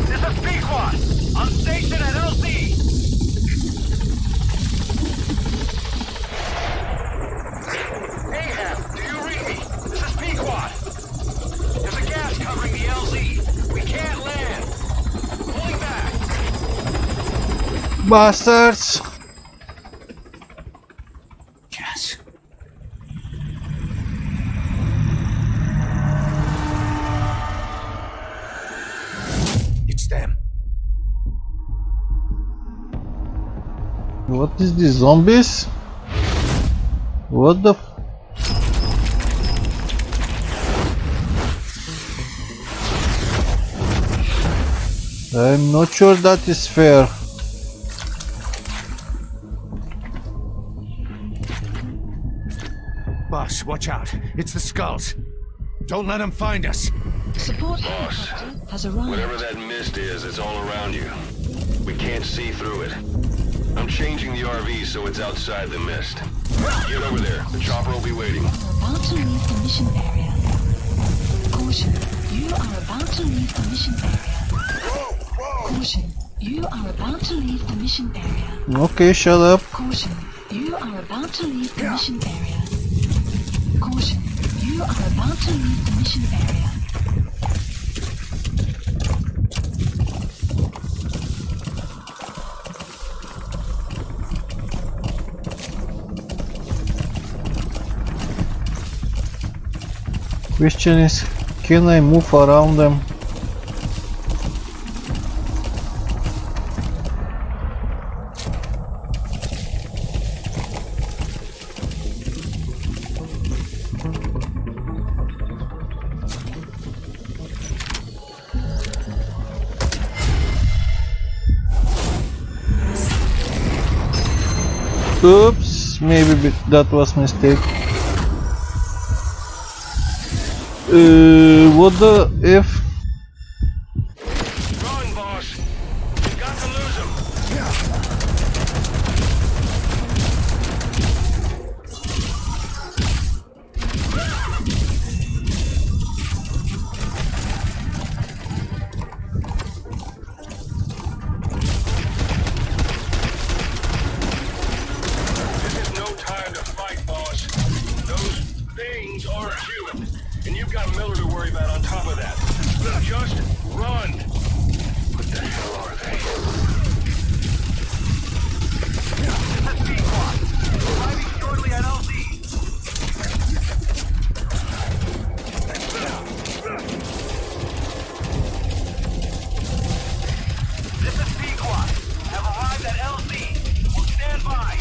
This is B-Quad. On station at LZ. Ahab, do you read me? This is Pequod. There's a gas covering the LZ. We can't land. Pulling back. Bastards! Gas. It's them. What is this, zombies? What the f- I'm not sure that is fair. Boss, watch out. It's the skulls. Don't let them find us. Support Boss, helicopter has arrived. whatever that mist is, it's all around you. We can't see through it. I'm changing the RV so it's outside the mist. Get over there. The chopper will be waiting. About to leave the mission area. Caution, you are about to leave the mission area. Caution, you are about to leave the mission area. Okay, shut up. Caution, you are about to leave the mission area. Caution, you are about to leave the mission area. Question is, can I move around them? Oops, maybe that was mistake. What the F? Run, boss. You got to lose him. This is no time to fight, boss. Those things aren't human. And you've got Miller to worry about on top of that. Just run. What the hell are they? This is Pequot. Arriving shortly at LZ. This is Pequot. Have arrived at LZ. Will stand by.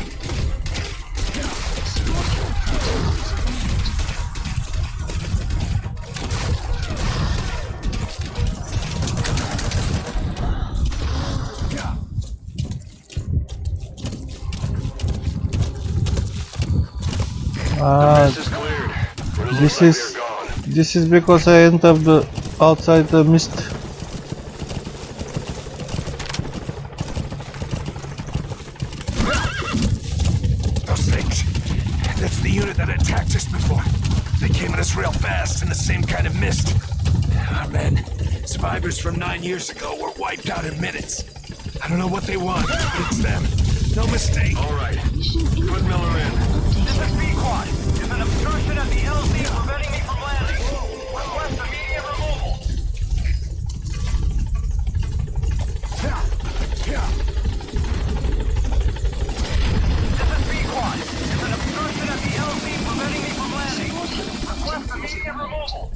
This is because I entered the outside the mist. Those things. That's the unit that attacked us before. They came at us real fast in the same kind of mist. Our men, survivors from 9 years ago, were wiped out in minutes. I don't know what they want, but it's them. No mistake. All right. Put Miller in. This is Pequot. There's an obstruction at the LZ preventing me from landing. Request immediate removal. This is Pequot. There's an obstruction at the LZ preventing me from landing. Request immediate removal.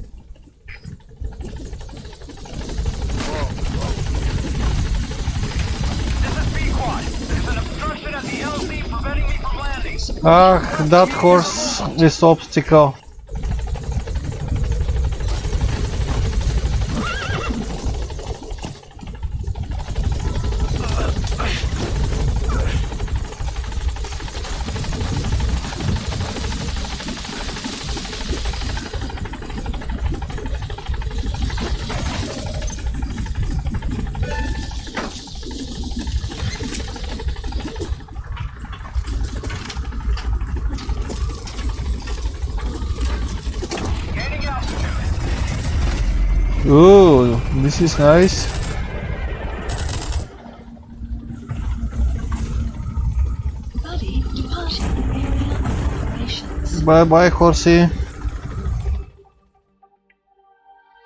This is Pequot. There's an obstruction at the LZ preventing me from landing. Ah, that horse is obstacle. Ooh, this is nice. Buddy, departing area of operations. Bye bye, horsey.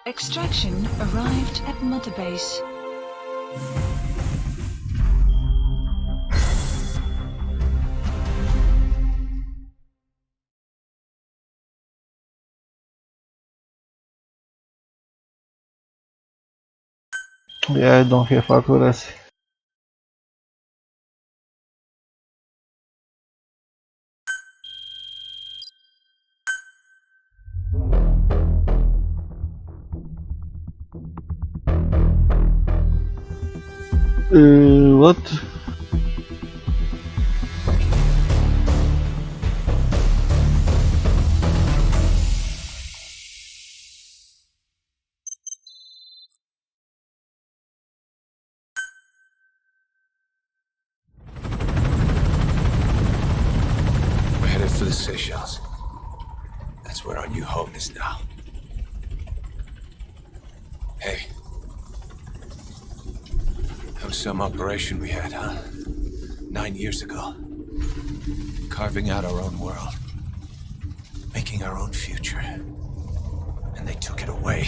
Extraction arrived at Mother Base. Yeah, I don't have accuracy. What? We're headed for the Seychelles. That's where our new home is now. Hey. That was some operation we had, huh? 9 years ago. Carving out our own world. Making our own future. And they took it away.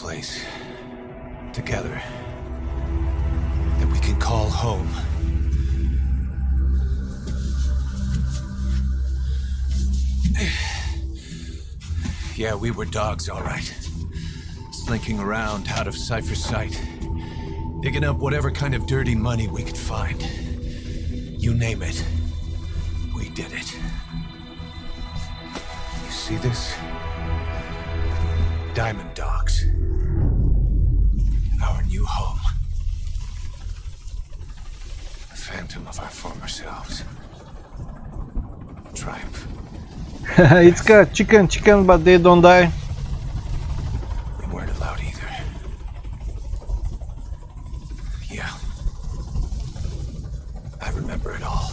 place. Together. That we can call home. Yeah, we were dogs, all right. Slinking around out of Cypher's sight. Digging up whatever kind of dirty money we could find. You name it. We did it. You see this? Diamond Dogs. Our new home. A phantom of our former selves. Triumph. It's got chicken, but they don't die. We weren't allowed either. Yeah. I remember it all.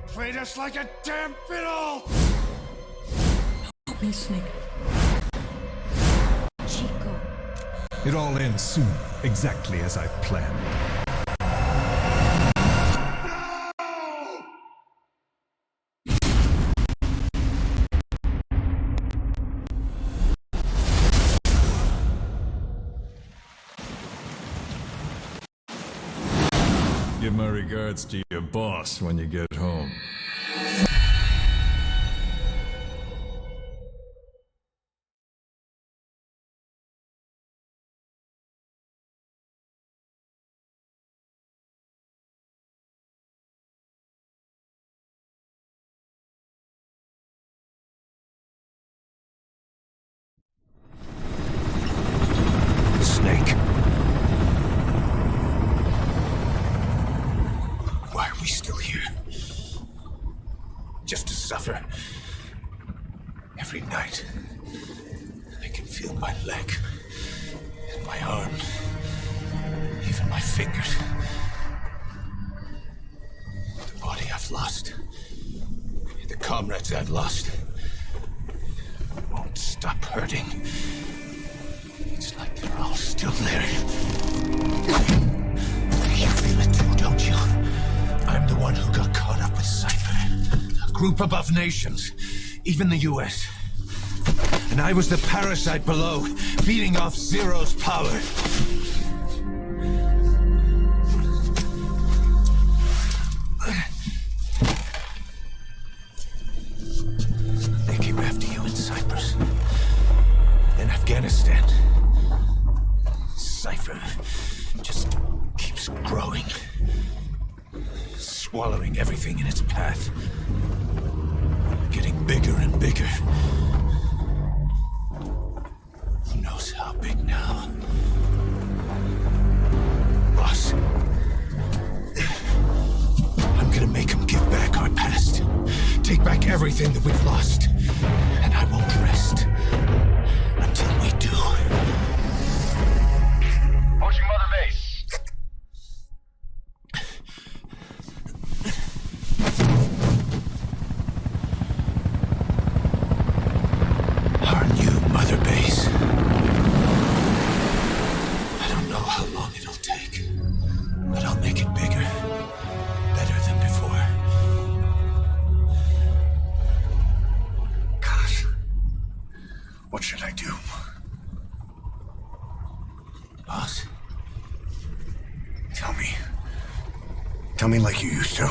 Played us like a damn fiddle! Help me, Snake. Chico. It all ends soon, exactly as I've planned. Give my regards to your boss when you get home. Snake. Why are we still here? Just to suffer. Every night, I can feel my leg, and my arm, even my fingers. The body I've lost, the comrades I've lost, won't stop hurting. It's like they're all still there. You feel it too, don't you? I'm the one who got caught up with Cypher. A group above nations, even the US. And I was the parasite below, feeding off Zero's power. They came after you in Cyprus. Then Afghanistan. Cypher just keeps growing. Swallowing everything in its path. Getting bigger and bigger. Who knows how big now? Boss. I'm gonna make him give back our past. Take back everything that we've lost. And I won't rest until we do. Approaching Mother Base. Our new Mother Base. I don't know how long it'll take, but I'll make it bigger, better than before. God, what should I do? Boss? Tell me. Tell me like you used to.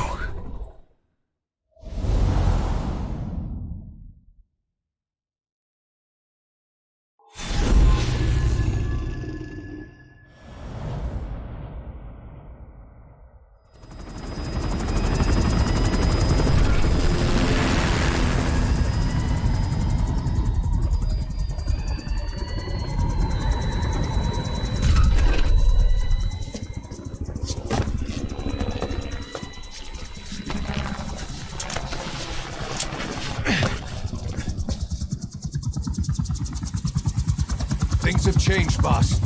changed, boss.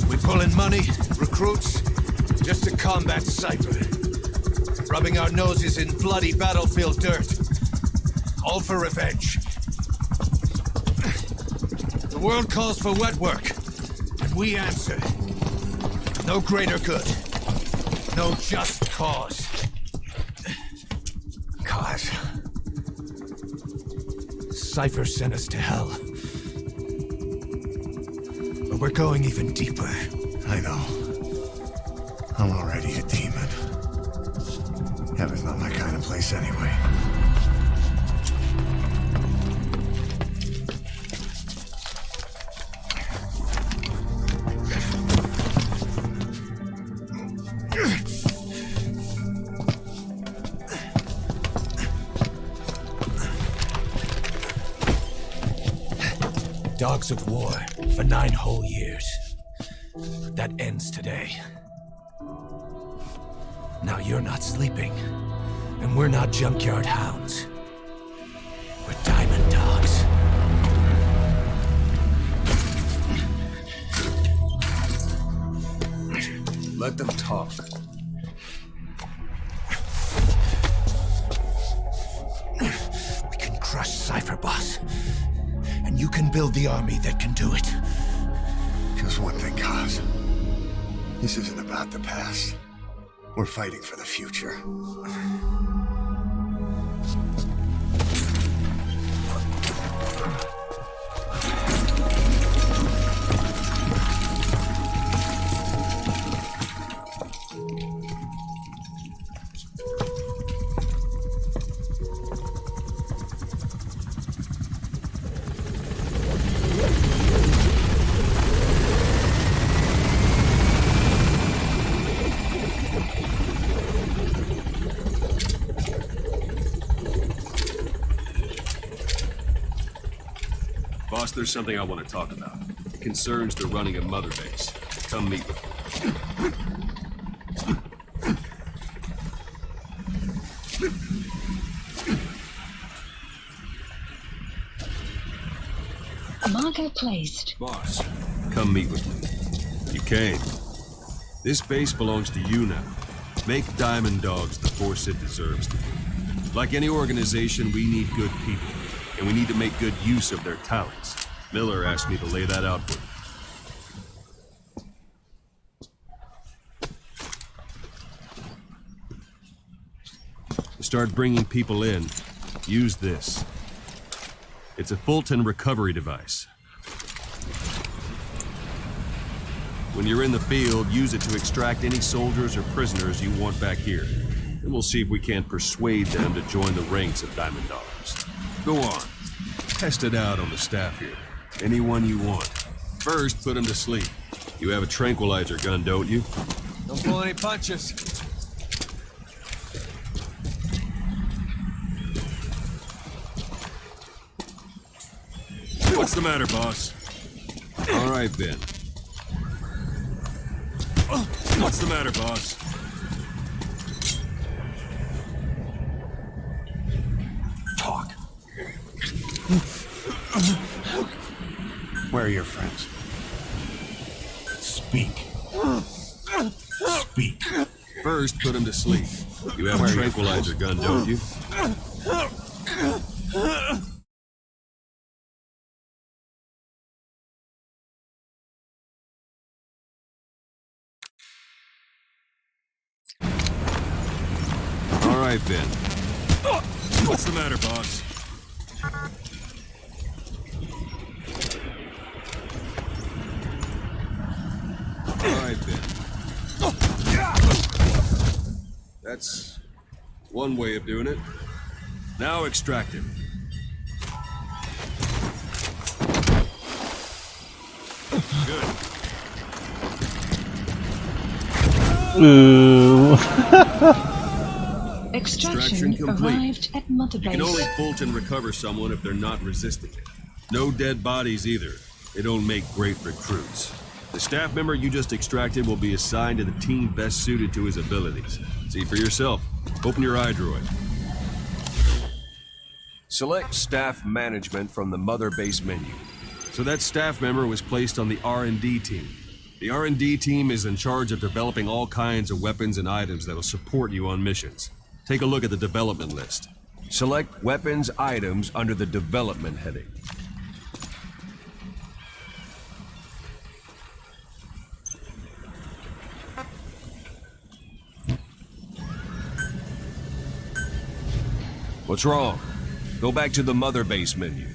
We pull in money, recruits, just to combat Cypher. Rubbing our noses in bloody battlefield dirt. All for revenge. The world calls for wet work, and we answer. No greater good. No just cause. Cause. Cypher sent us to hell. But we're going even deeper. I know. I'm already a demon. Heaven's not my kind of place anyway. Dogs of war for 9 whole years. That ends today. Now you're not sleeping, and we're not junkyard hounds. We're diamond dogs. Let them talk. We can crush Cypher, boss. And you can build the army that can do it. Just one thing, Kaz. This isn't about the past. We're fighting for the future. Boss, there's something I want to talk about. It concerns the running of Mother Base. Come meet with me. Marker placed. Boss, come meet with me. You came. This base belongs to you now. Make Diamond Dogs the force it deserves to be. Like any organization, we need good people, and we need to make good use of their talents. Miller asked me to lay that out for you. To start bringing people in, use this. It's a Fulton recovery device. When you're in the field, use it to extract any soldiers or prisoners you want back here. And we'll see if we can't persuade them to join the ranks of Diamond Dogs. Go on. Test it out on the staff here. Anyone you want. First, put them to sleep. You have a tranquilizer gun, don't you? Don't pull any punches. What's the matter, boss? All right, Ben. What's the matter, boss? Talk. Where are your friends? Speak. Speak. First, put them to sleep. You have a tranquilizer gun, don't you? All right, Ben. What's the matter, boss? All right, Ben. That's one way of doing it. Now extract him. Good. Ooh. Extraction complete. arrived at Mother You Base. can only Fulton recover someone if they're not resisting it. No dead bodies either. They don't make great recruits. The staff member you just extracted will be assigned to the team best suited to his abilities. See for yourself. Open your iDroid. Select Staff Management from the Mother Base menu. So that staff member was placed on the R&D team. The R&D team is in charge of developing all kinds of weapons and items that'll support you on missions. Take a look at the development list. Select weapons items under the development heading. What's wrong? Go back to the Mother Base menu.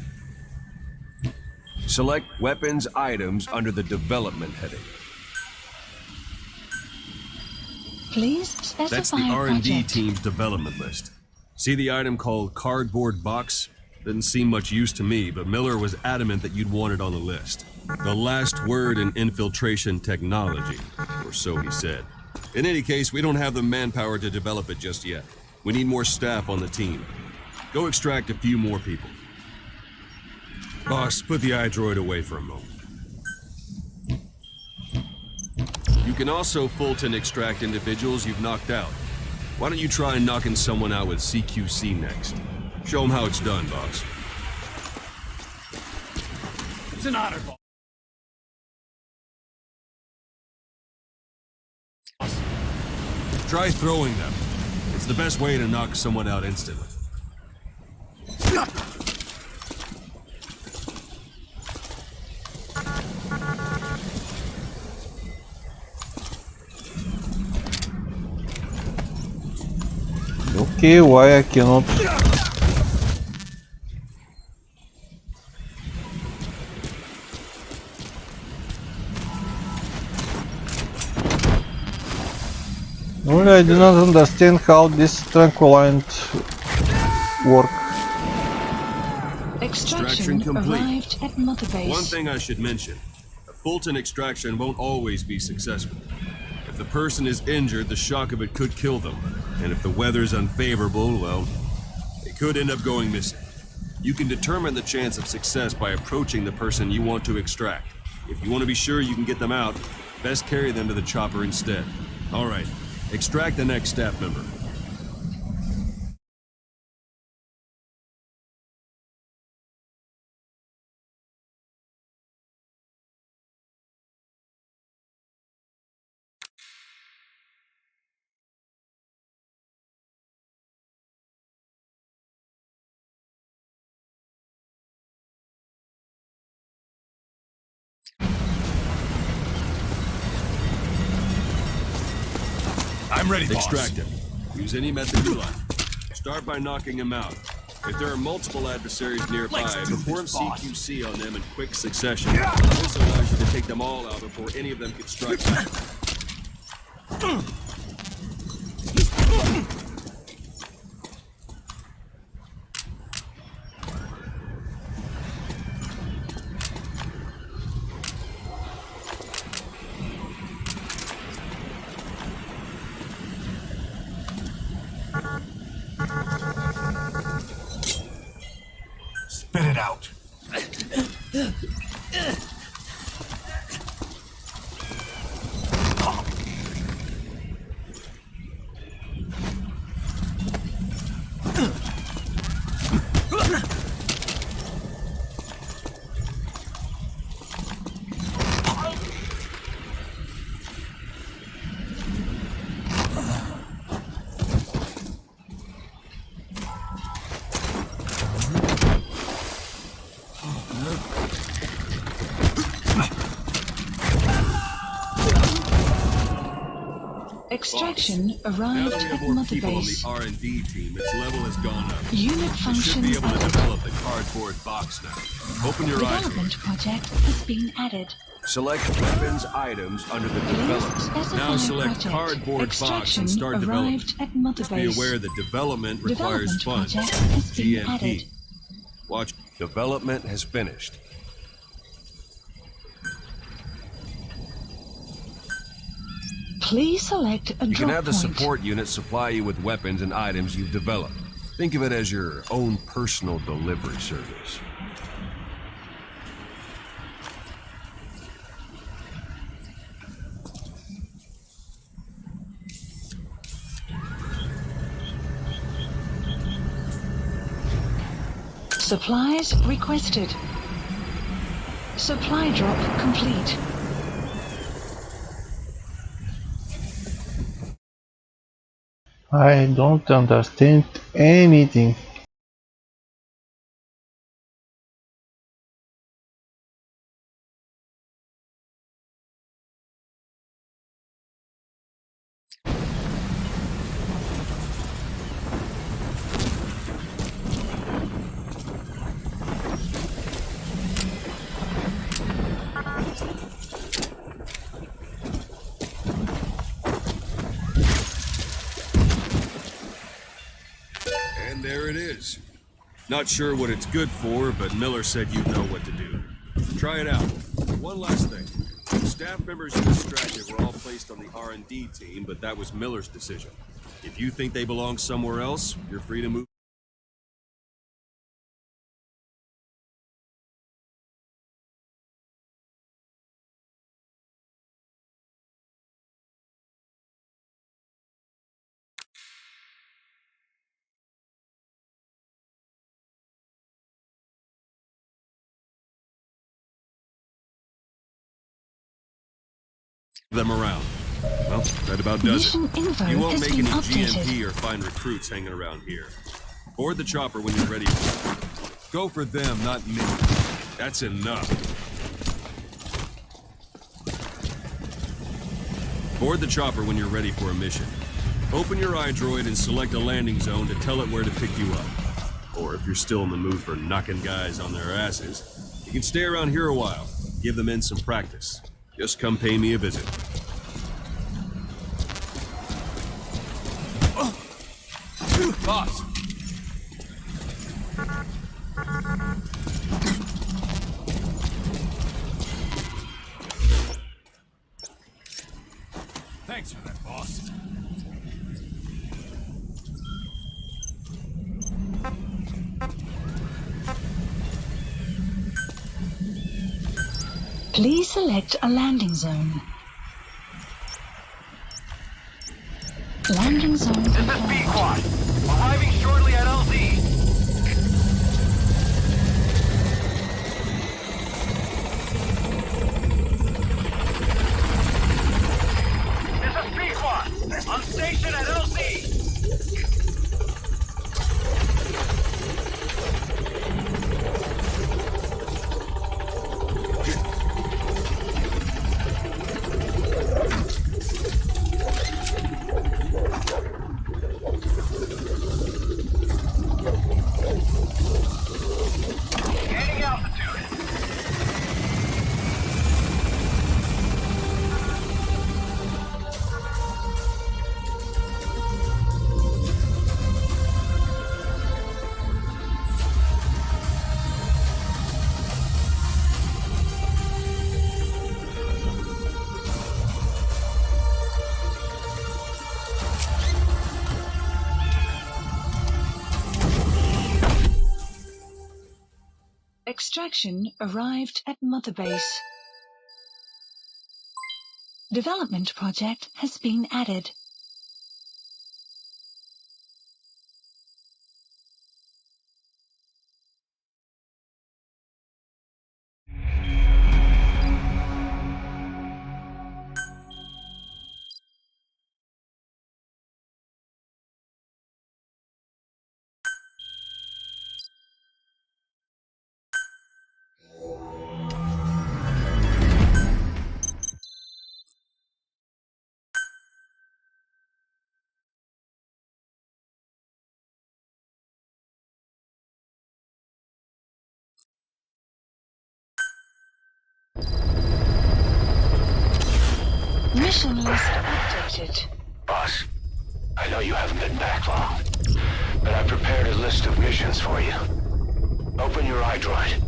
Select weapons items under the development heading. Please specify That's the R&D project. team's development list. See the item called cardboard box? Didn't seem much use to me, but Miller was adamant that you'd want it on the list. The last word in infiltration technology, or so he said. In any case, we don't have the manpower to develop it just yet. We need more staff on the team. Go extract a few more people. Boss, put the iDroid away for a moment. You can also Fulton extract individuals you've knocked out. Why don't you try knocking someone out with CQC next? Show them how it's done, boss. It's an honor, boss. Try throwing them. It's the best way to knock someone out instantly. Okay, why I cannot? Only I do not understand how this tranquilizant work. Extraction complete. arrived at Mother Base. One thing I should mention, a Fulton extraction won't always be successful. If the person is injured, the shock of it could kill them. And if the weather's unfavorable, well, they could end up going missing. You can determine the chance of success by approaching the person you want to extract. If you want to be sure you can get them out, best carry them to the chopper instead. All right, extract the next staff member. I'm ready, boss. Extract him. Use any method you like. Start by knocking him out. If there are multiple adversaries nearby, perform CQC on them in quick succession. This allows you to take them all out before any of them can strike back. Spit it out. Extraction arrived Now that we have at more Mother people on Base. the R&D team, its level has gone up. Unit We should function be able to added. develop the cardboard box now. Open your eyes. Development project has been added. Select weapons items under the development. specify Now select project. cardboard box Extraction and start development. arrived at Mother Just be Base. aware that development requires Development funds. project has been GMP. added. Watch. Development has finished. Please select a You can drop have the point. support unit supply you with weapons and items you've developed. Think of it as your own personal delivery service. Supplies requested. Supply drop complete. I don't understand anything. And there it is. Not sure what it's good for, but Miller said you'd know what to do. Try it out. One last thing. Staff members you extracted were all placed on the R&D team, but that was Miller's decision. If you think they belong somewhere else, you're free to move. Them around. Well, that about does Mission it. info You won't has make been any updated. GMP or find recruits hanging around here. Board the chopper when you're ready. Go for them, not me. That's enough. Board the chopper when you're ready for a mission. Open your iDroid and select a landing zone to tell it where to pick you up. Or if you're still in the mood for knocking guys on their asses, you can stay around here a while. Give the men some practice. Just come pay me a visit. Boss! Thanks for that, boss. Please select a landing zone. Landing zone This is confirmed. B-Quad. Arriving shortly at LZ. This is B-Quad. On station at LZ. Gaining altitude. Extraction arrived at Mother Base. Development project has been added. Mission list updated. Boss, I know you haven't been back long, but I prepared a list of missions for you. Open your iDroid.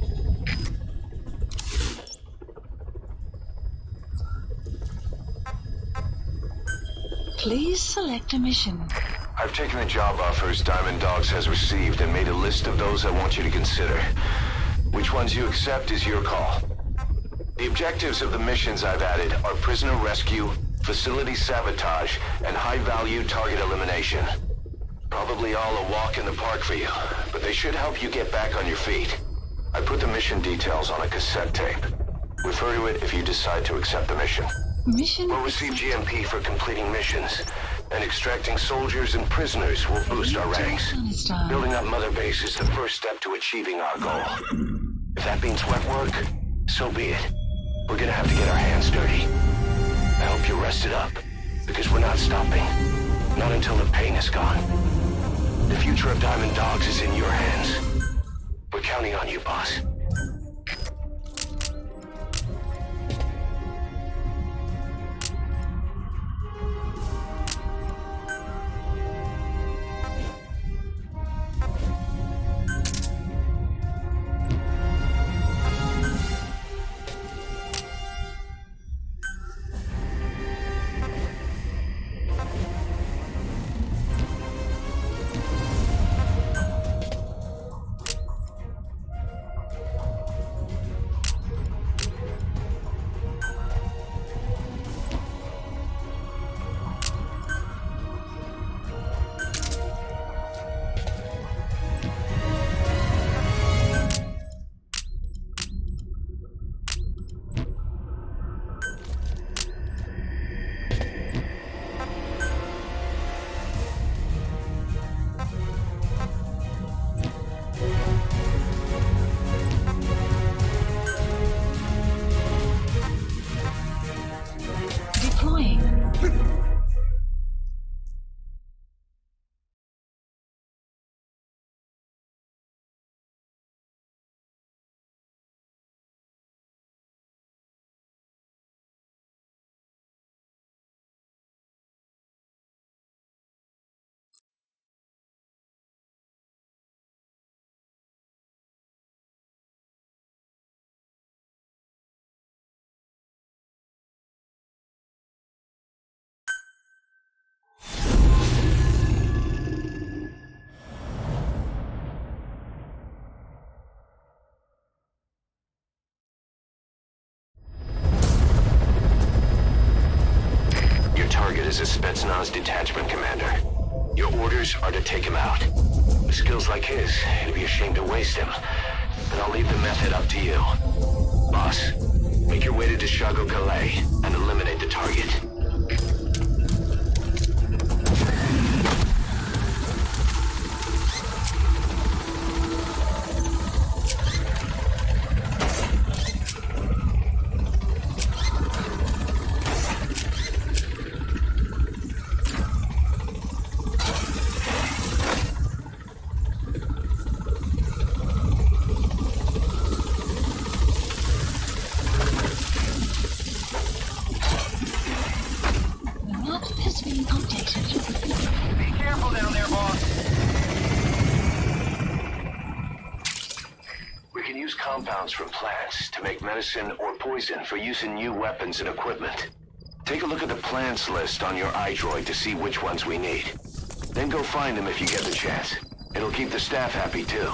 Please select a mission. I've taken the job offers Diamond Dogs has received and made a list of those I want you to consider. Which ones you accept is your call. The objectives of the missions I've added are prisoner rescue, facility sabotage, and high-value target elimination. Probably all a walk in the park for you, but they should help you get back on your feet. I put the mission details on a cassette tape. Refer to it if you decide to accept the mission. Mission We'll receive GMP for completing missions, and extracting soldiers and prisoners will boost our ranks. Afghanistan. Building up Mother Base is the first step to achieving our goal. If that means wet work, so be it. We're gonna have to get our hands dirty. I hope you're rested up, because we're not stopping. Not until the pain is gone. The future of Diamond Dogs is in your hands. We're counting on you, boss. Is a Spetsnaz detachment commander. Your orders are to take him out. With skills like his, it'd be a shame to waste him. But I'll leave the method up to you. Boss, make your way to Deshago Calais and eliminate the target. Compounds from plants to make medicine or poison for use in new weapons and equipment. Take a look at the plants list on your iDroid to see which ones we need. Then go find them if you get the chance. It'll keep the staff happy too.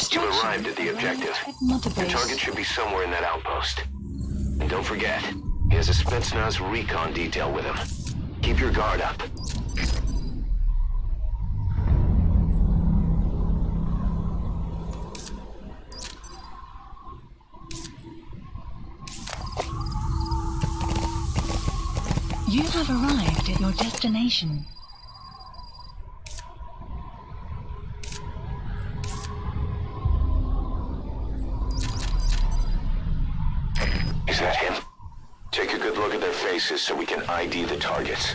Distraction. You've arrived at the objective. Motor Your target should be somewhere in that outpost. And don't forget, he has a Spetsnaz recon detail with him. Keep your guard up. You have arrived at your destination. Is that him? Take a good look at their faces so we can ID the targets.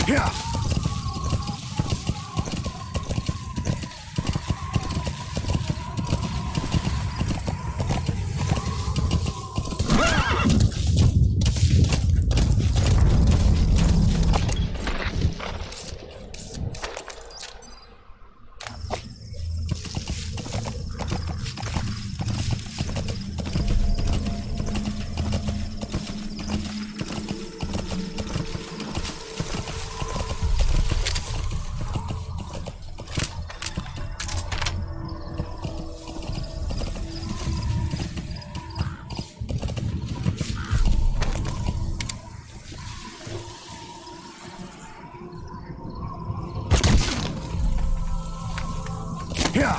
Yeah. Yeah.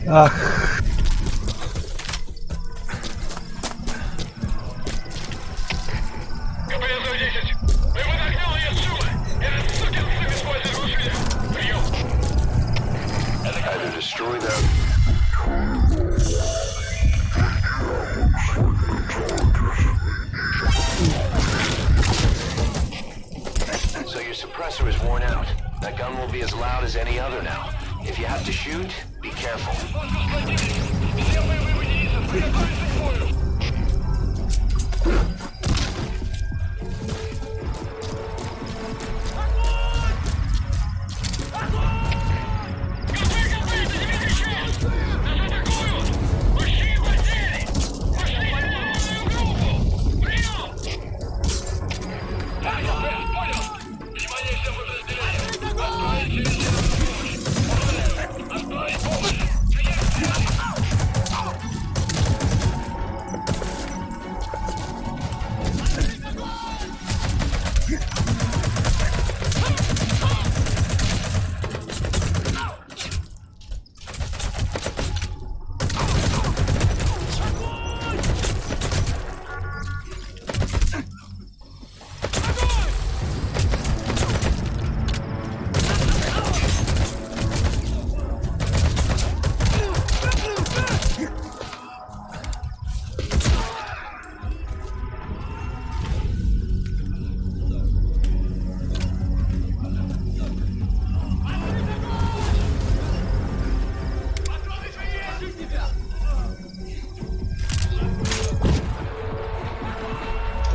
Ах. Either destroy them. So your suppressor is worn out. That gun will be as loud as any other now. If you have to shoot, be careful.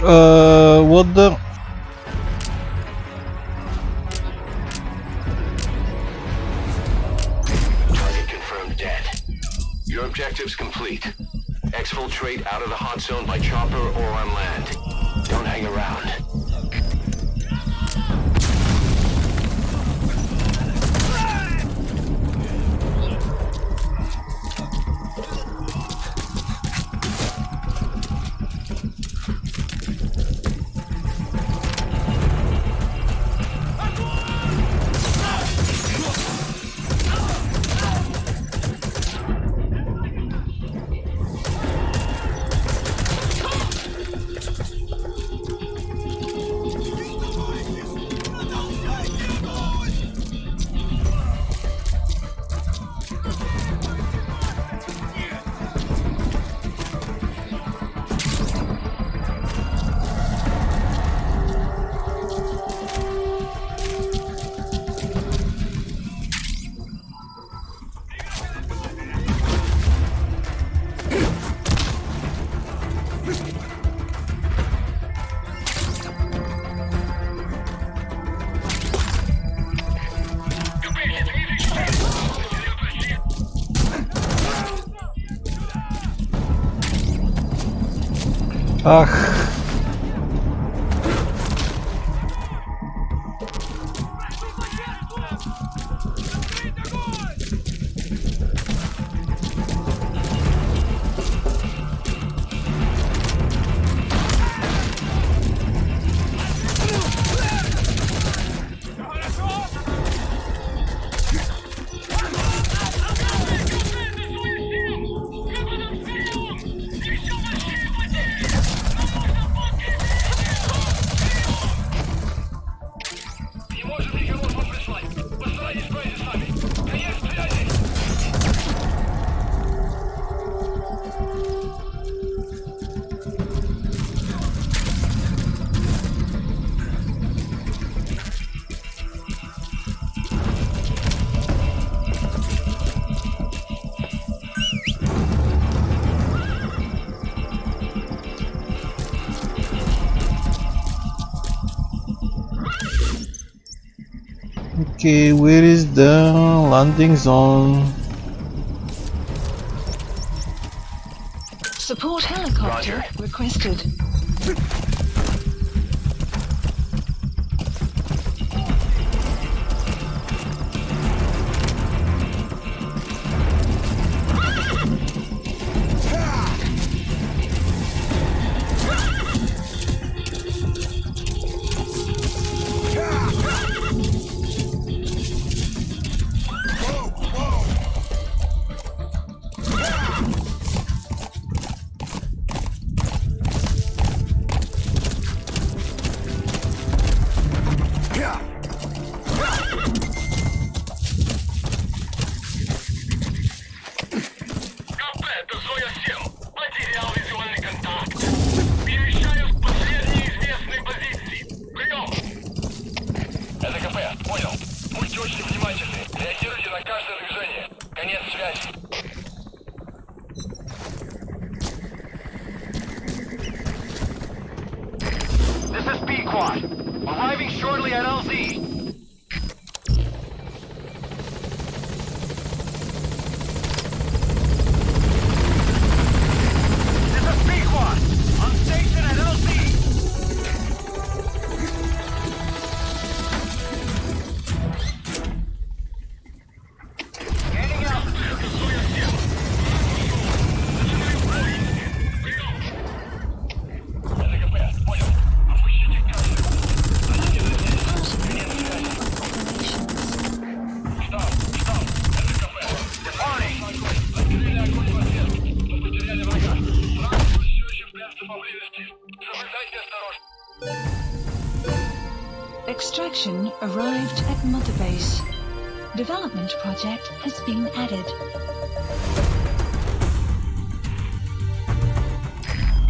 What the? Target confirmed dead. Your objective's complete. Exfiltrate out of the hot zone by chopper or on land. Don't hang around. Ах. Okay, where is the landing zone? Support helicopter requested. This is B-Quad. Arriving shortly at LZ. This is B-Quad. On station at LZ. Gaining altitude. Extraction arrived at Mother Base. Development project has been added.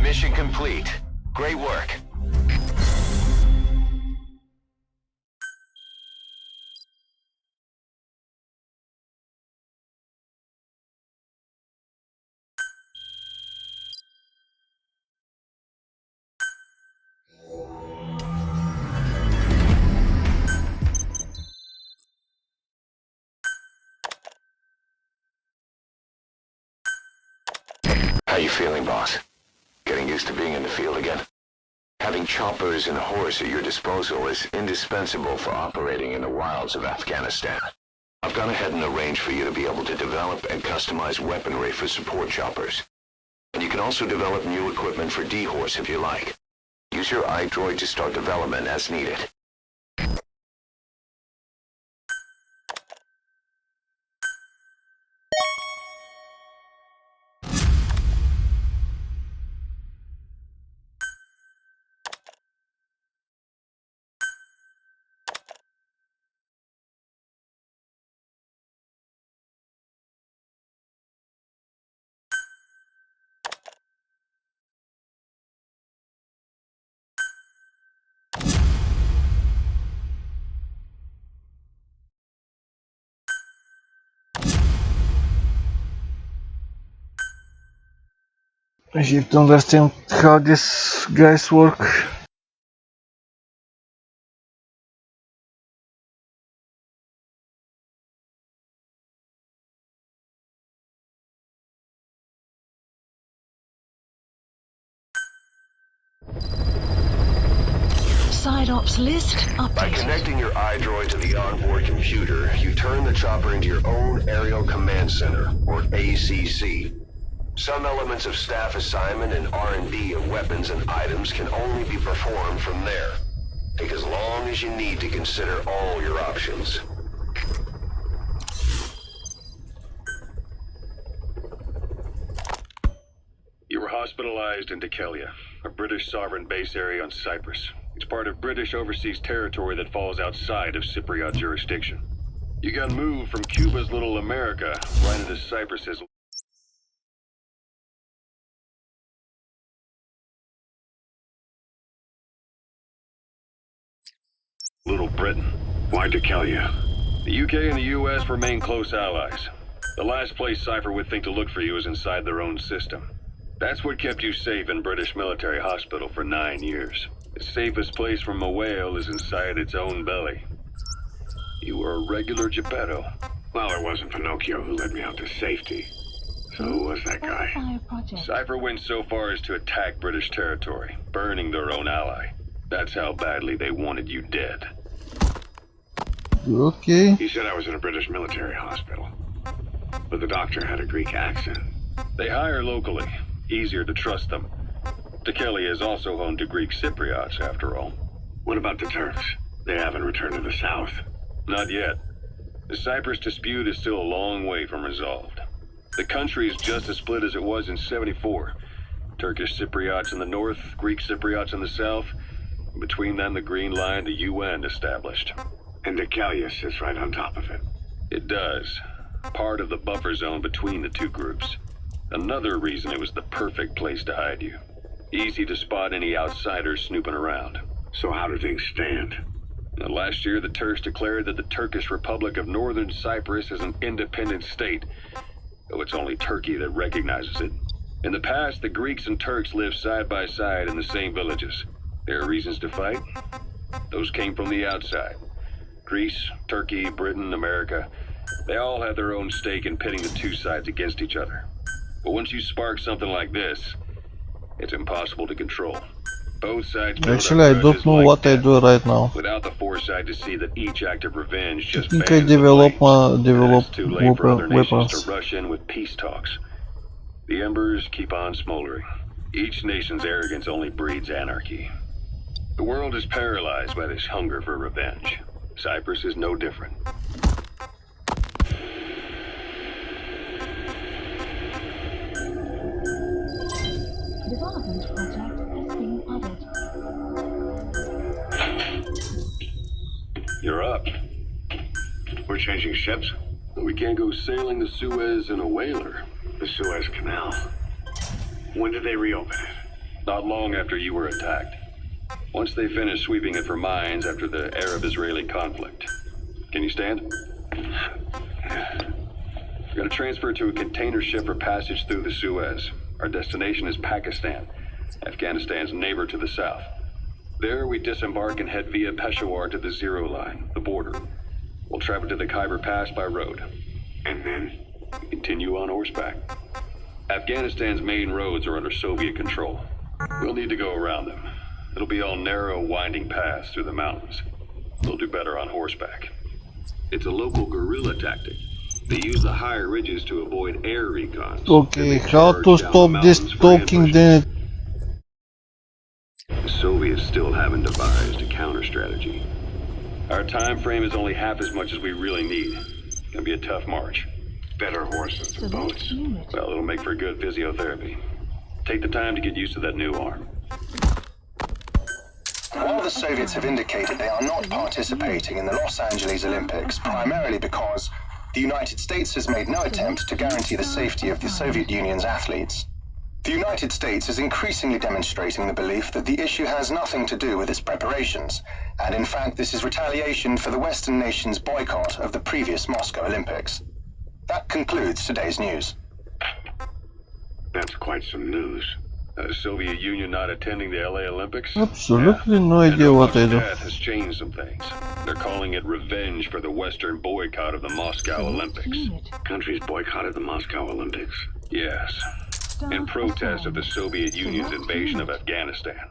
Mission complete. Great work. feeling, boss? Getting used to being in the field again? Having choppers and a horse at your disposal is indispensable for operating in the wilds of Afghanistan. I've gone ahead and arranged for you to be able to develop and customize weaponry for support choppers. And you can also develop new equipment for D-Horse if you like. Use your iDroid to start development as needed. I have to understand how these guys work. Side ops list updated. By connecting your iDroid to the onboard computer, you turn the chopper into your own Aerial Command Center, or ACC. Some elements of staff assignment and R&D of weapons and items can only be performed from there. Take as long as you need to consider all your options. You were hospitalized in Dikelia, a British sovereign base area on Cyprus. It's part of British overseas territory that falls outside of Cypriot jurisdiction. You got moved from Cuba's Little America right into Cyprus's Little Britain. Why Dikelia? The UK and the US remain close allies. The last place Cypher would think to look for you is inside their own system. That's what kept you safe in British military hospital for 9 years. The safest place from a whale is inside its own belly. You were a regular Geppetto. Well, it wasn't Pinocchio who led me out to safety. So who was that guy? Cypher went so far as to attack British territory, burning their own ally. That's how badly they wanted you dead. Okay. He said I was in a British military hospital. But the doctor had a Greek accent. They hire locally. Easier to trust them. Dikelia is also home to Greek Cypriots, after all. What about the Turks? They haven't returned to the south. Not yet. The Cyprus dispute is still a long way from resolved. The country is just as split as it was in '74. Turkish Cypriots in the north, Greek Cypriots in the south. Between them, the Green Line, the UN established. And Dikelia sits right on top of it. It does. Part of the buffer zone between the two groups. Another reason it was the perfect place to hide you. Easy to spot any outsiders snooping around. So how do things stand? Now, last year, the Turks declared that the Turkish Republic of Northern Cyprus is an independent state, though it's only Turkey that recognizes it. In the past, the Greeks and Turks lived side by side in the same villages. There are reasons to fight. Those came from the outside. Greece, Turkey, Britain, America, they all had their own stake in pitting the two sides against each other. But once you spark something like this, it's impossible to control. Both sides build Actually, I don't know what I do right now. without the foresight to see that each act of revenge I just think I fans the develop flames. It's too late for other nations weapons. to rush in with peace talks. The embers keep on smoldering. Each nation's arrogance only breeds anarchy. The world is paralyzed by this hunger for revenge. Cyprus is no different. Development project has been added. You're up. We're changing ships? We can't go sailing the Suez in a whaler. The Suez Canal. When did they reopen it? Not long after you were attacked. Once they finished sweeping it for mines after the Arab-Israeli conflict. Can you stand? We're gonna transfer to a container ship for passage through the Suez. Our destination is Pakistan, Afghanistan's neighbor to the south. There we disembark and head via Peshawar to the Zero Line, the border. We'll travel to the Khyber Pass by road. And then? Continue on horseback. Afghanistan's main roads are under Soviet control. We'll need to go around them. It'll be all narrow, winding paths through the mountains. We'll do better on horseback. It's a local guerrilla tactic. They use the higher ridges to avoid air recons. Okay, how to stop this talking then? The Soviets still haven't devised a counter-strategy. Our time frame is only half as much as we really need. It's gonna be a tough march. Better horses than boats. Well, it'll make for good physiotherapy. Take the time to get used to that new arm. While the Soviets have indicated they are not participating in the Los Angeles Olympics, primarily because the United States has made no attempt to guarantee the safety of the Soviet Union's athletes, the United States is increasingly demonstrating the belief that the issue has nothing to do with its preparations, and in fact this is retaliation for the Western nations' boycott of the previous Moscow Olympics. That concludes today's news. That's quite some news. The Soviet Union not attending the LA Olympics? Absolutely no idea what I do. Death has changed some things. They're calling it revenge for the Western boycott of the Moscow Olympics. Countries boycotted the Moscow Olympics? Yes. In protest of the Soviet Union's invasion of Afghanistan.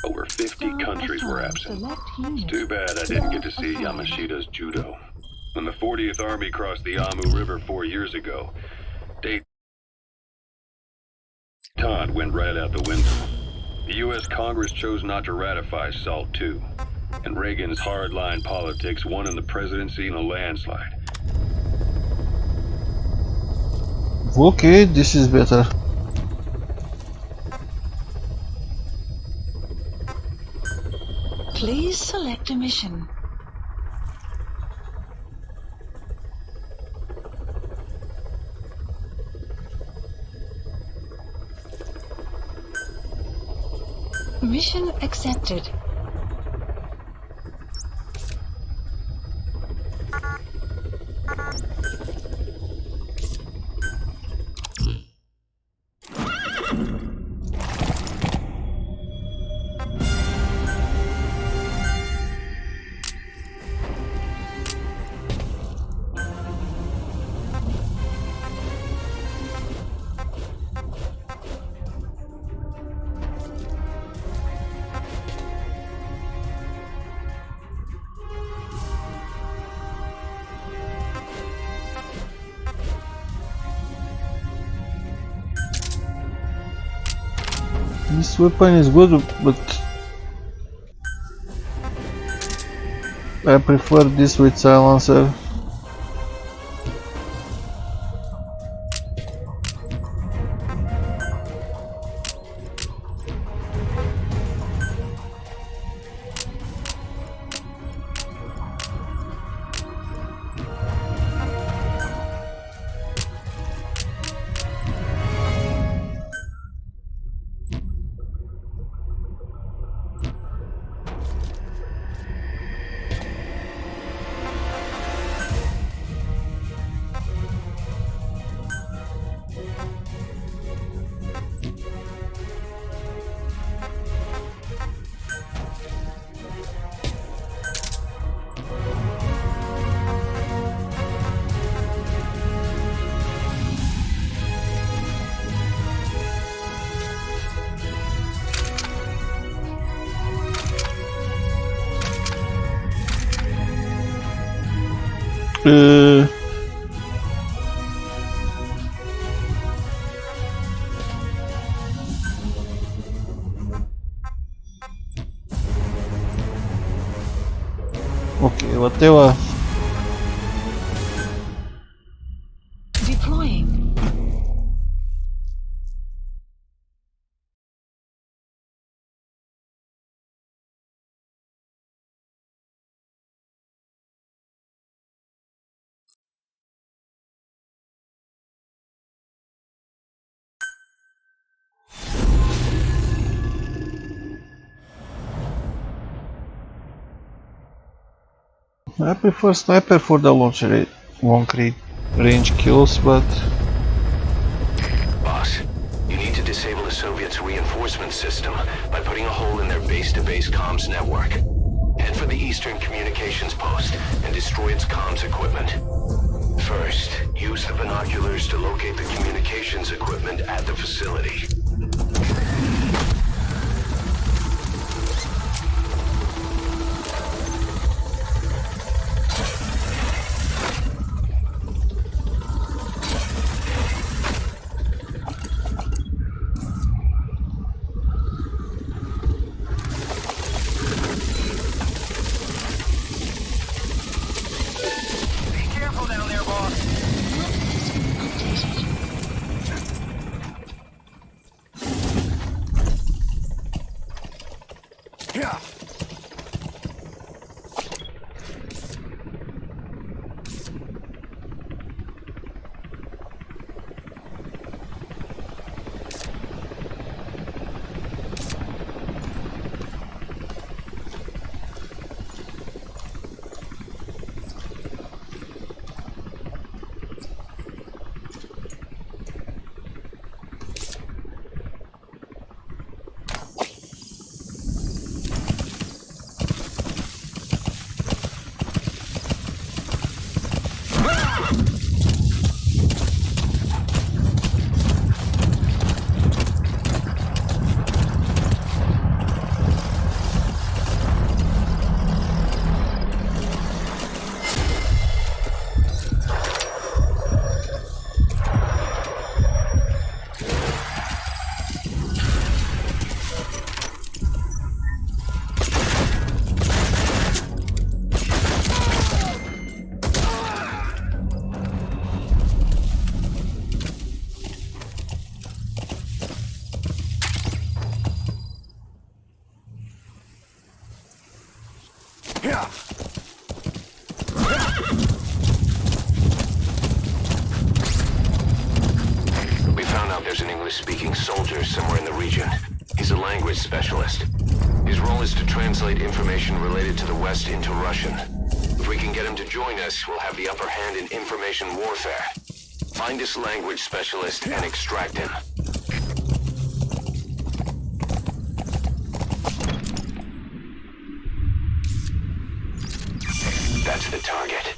Over 50 countries were absent. It's too bad I didn't get to see Yamashita's judo. When the 40th Army crossed the Amu River 4 years ago, Todd went right out the window. The U.S. Congress chose not to ratify SALT II, and Reagan's hardline politics won in the presidency in a landslide. Okay, this is better. Please select a mission. Mission accepted. This weapon is good, but I prefer this with silencer. Okay, whatever. Deploying. I prefer sniper for the long range kills, but Boss, you need to disable the Soviets' reinforcement system by putting a hole in their base-to-base comms network. Head for the Eastern Communications Post and destroy its comms equipment. first. Use the binoculars to locate the communications equipment at the facility. We found out there's an English-speaking soldier somewhere in the region. He's a language specialist. His role is to translate information related to the West into Russian. If we can get him to join us, we'll have the upper hand in information warfare. Find this language specialist and extract him. That's the target.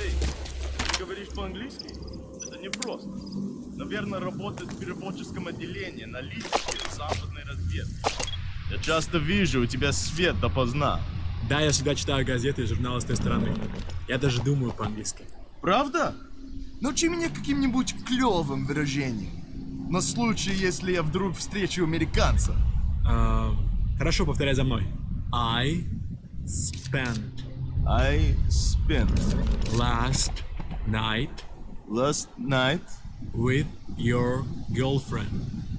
Эй, ты говоришь по-английски? Это непросто. Наверное, работает в переводческом отделении на листике западной разведки. Я часто вижу, у тебя свет допоздна. Да, я всегда читаю газеты и журналы с той стороны. Я даже думаю по-английски. Правда? Научи меня каким-нибудь клевым выражением. На случай, если я вдруг встречу американца. Хорошо, повторяй за мной. I spent last night with your girlfriend.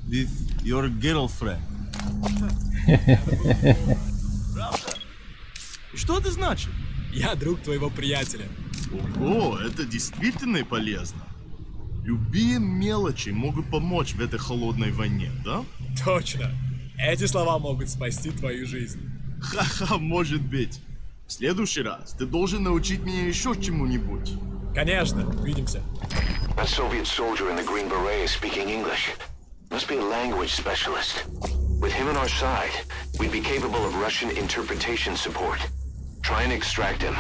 With your girlfriend. Правда? Что это значит? Я друг твоего приятеля. Ого, это действительно полезно. Любые мелочи могут помочь в этой холодной войне, да? Точно. Эти слова могут спасти твою жизнь. Ха-ха, может быть. В следующий раз ты должен научить меня еще чему-нибудь. Конечно, увидимся. That Soviet soldier in the Green Beret is speaking English. Must be a language specialist. With him on our side, we'd be capable of Russian interpretation support. Try and extract him.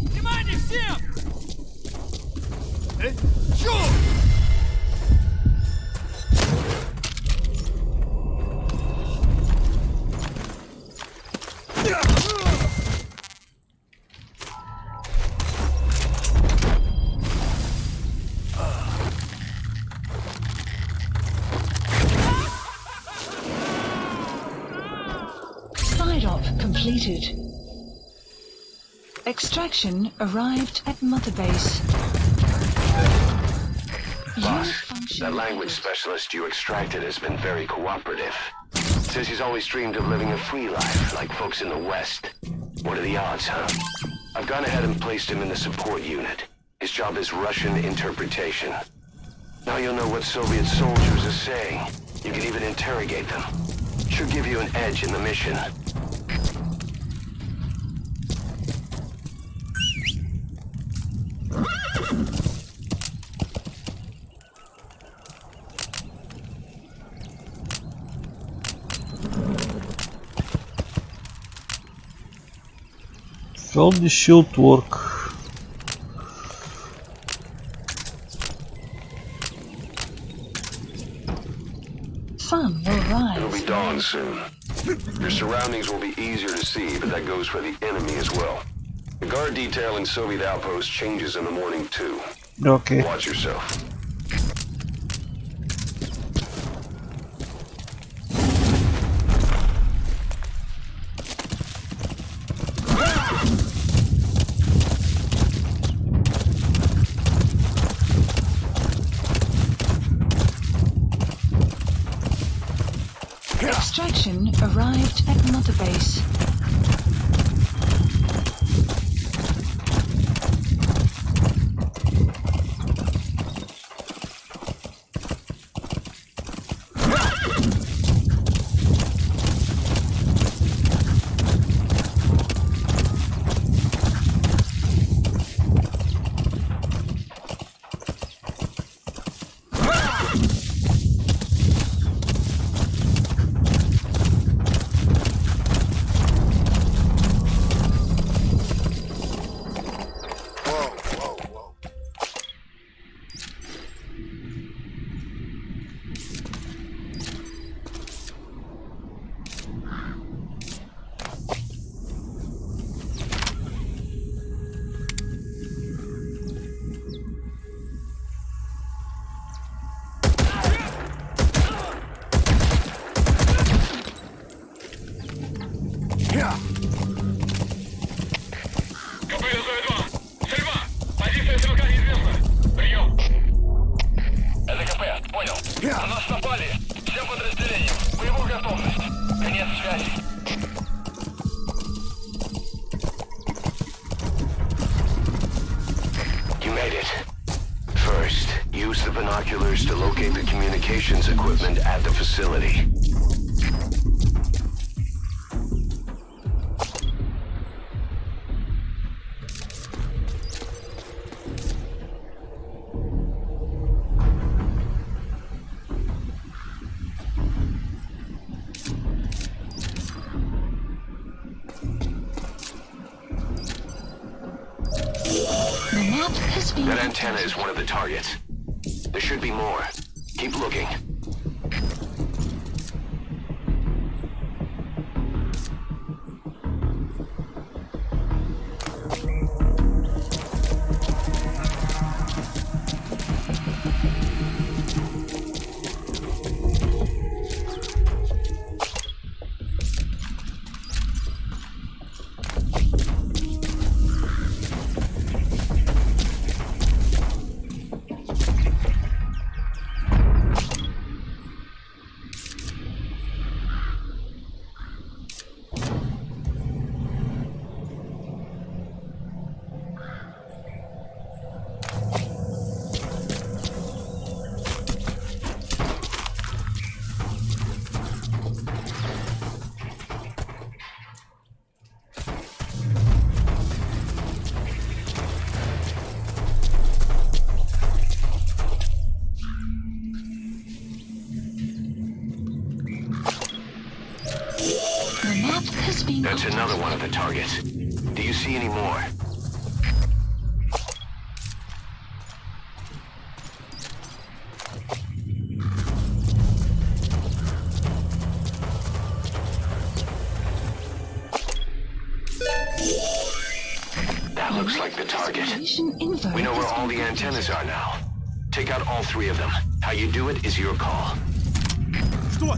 Внимание всем! Чё? Side-op completed. Extraction arrived at Mother Base. Boss, that language specialist you extracted has been very cooperative. Says he's always dreamed of living a free life, like folks in the West. What are the odds, huh? I've gone ahead and placed him in the support unit. His job is Russian interpretation. Now you'll know what Soviet soldiers are saying. You can even interrogate them. Should give you an edge in the mission. How the shield work? Sun will rise. It'll be dawn soon. Your surroundings will be easier to see, but that goes for the enemy as well. The guard detail in Soviet outposts changes in the morning too. Okay. Watch yourself. Extraction arrived at Mother Base. You made it. First, use the binoculars to locate the communications equipment at the facility. That antenna is one of the targets. There should be more. Keep looking. That's another one of the targets. Do you see any more? That looks like the target. We know where all the antennas are now. Take out all three of them. How you do it is your call. Что?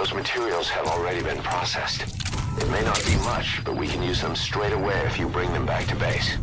Those materials have already been processed. It may not be much, but we can use them straight away if you bring them back to base.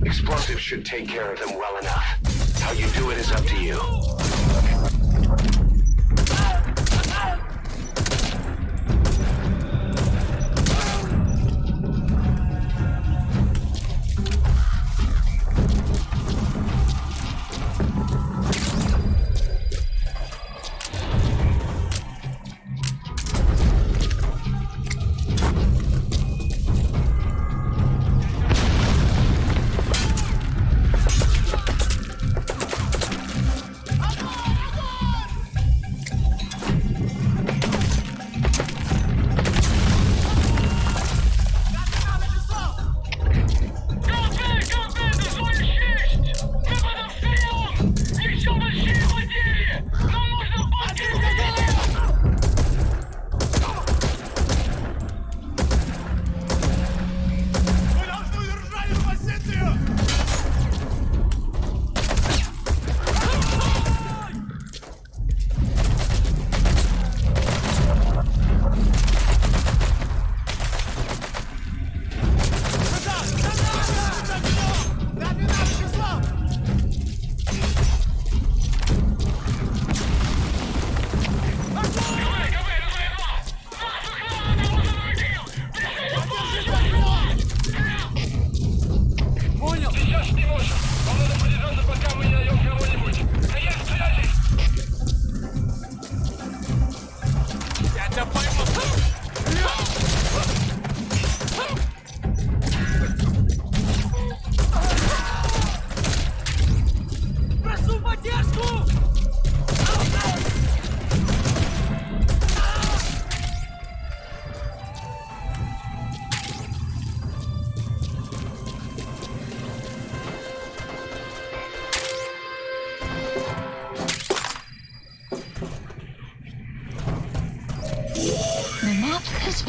Explosives should take care of them well enough. How you do it is up to you.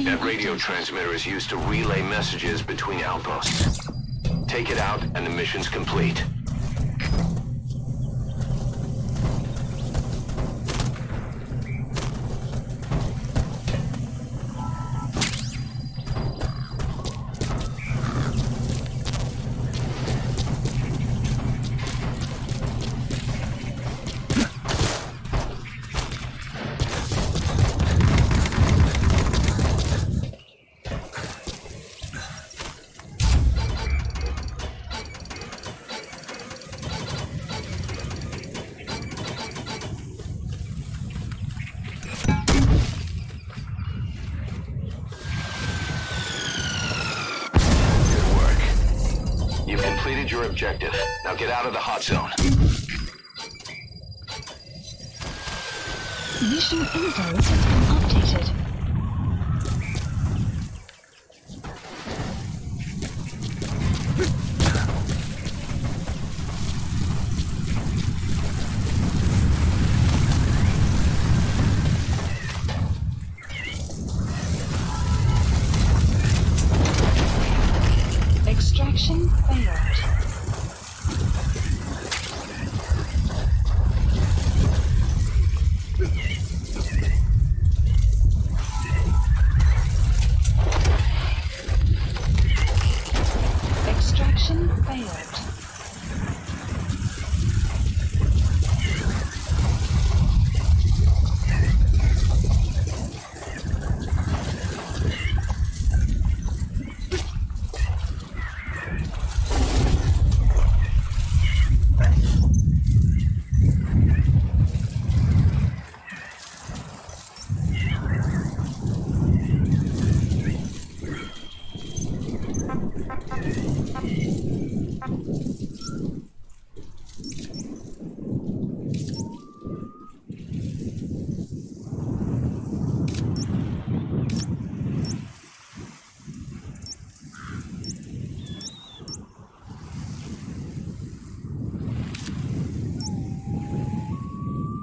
That radio transmitter is used to relay messages between outposts. Take it out and the mission's complete. completed your objective. Now get out of the hot zone. Mission info has been updated. Extraction failed. Extraction failed.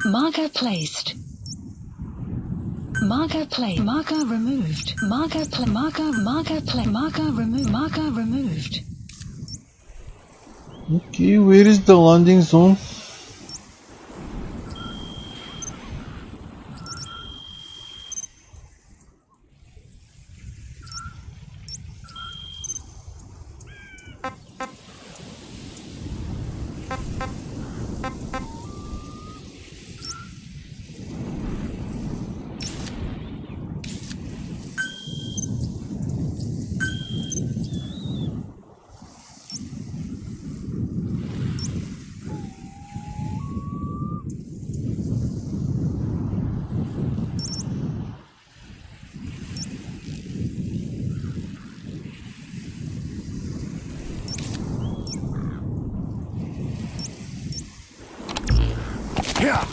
Marker placed. Marker placed. Marker removed. Marker removed. Marker removed. Okay, where is the landing zone? Yeah.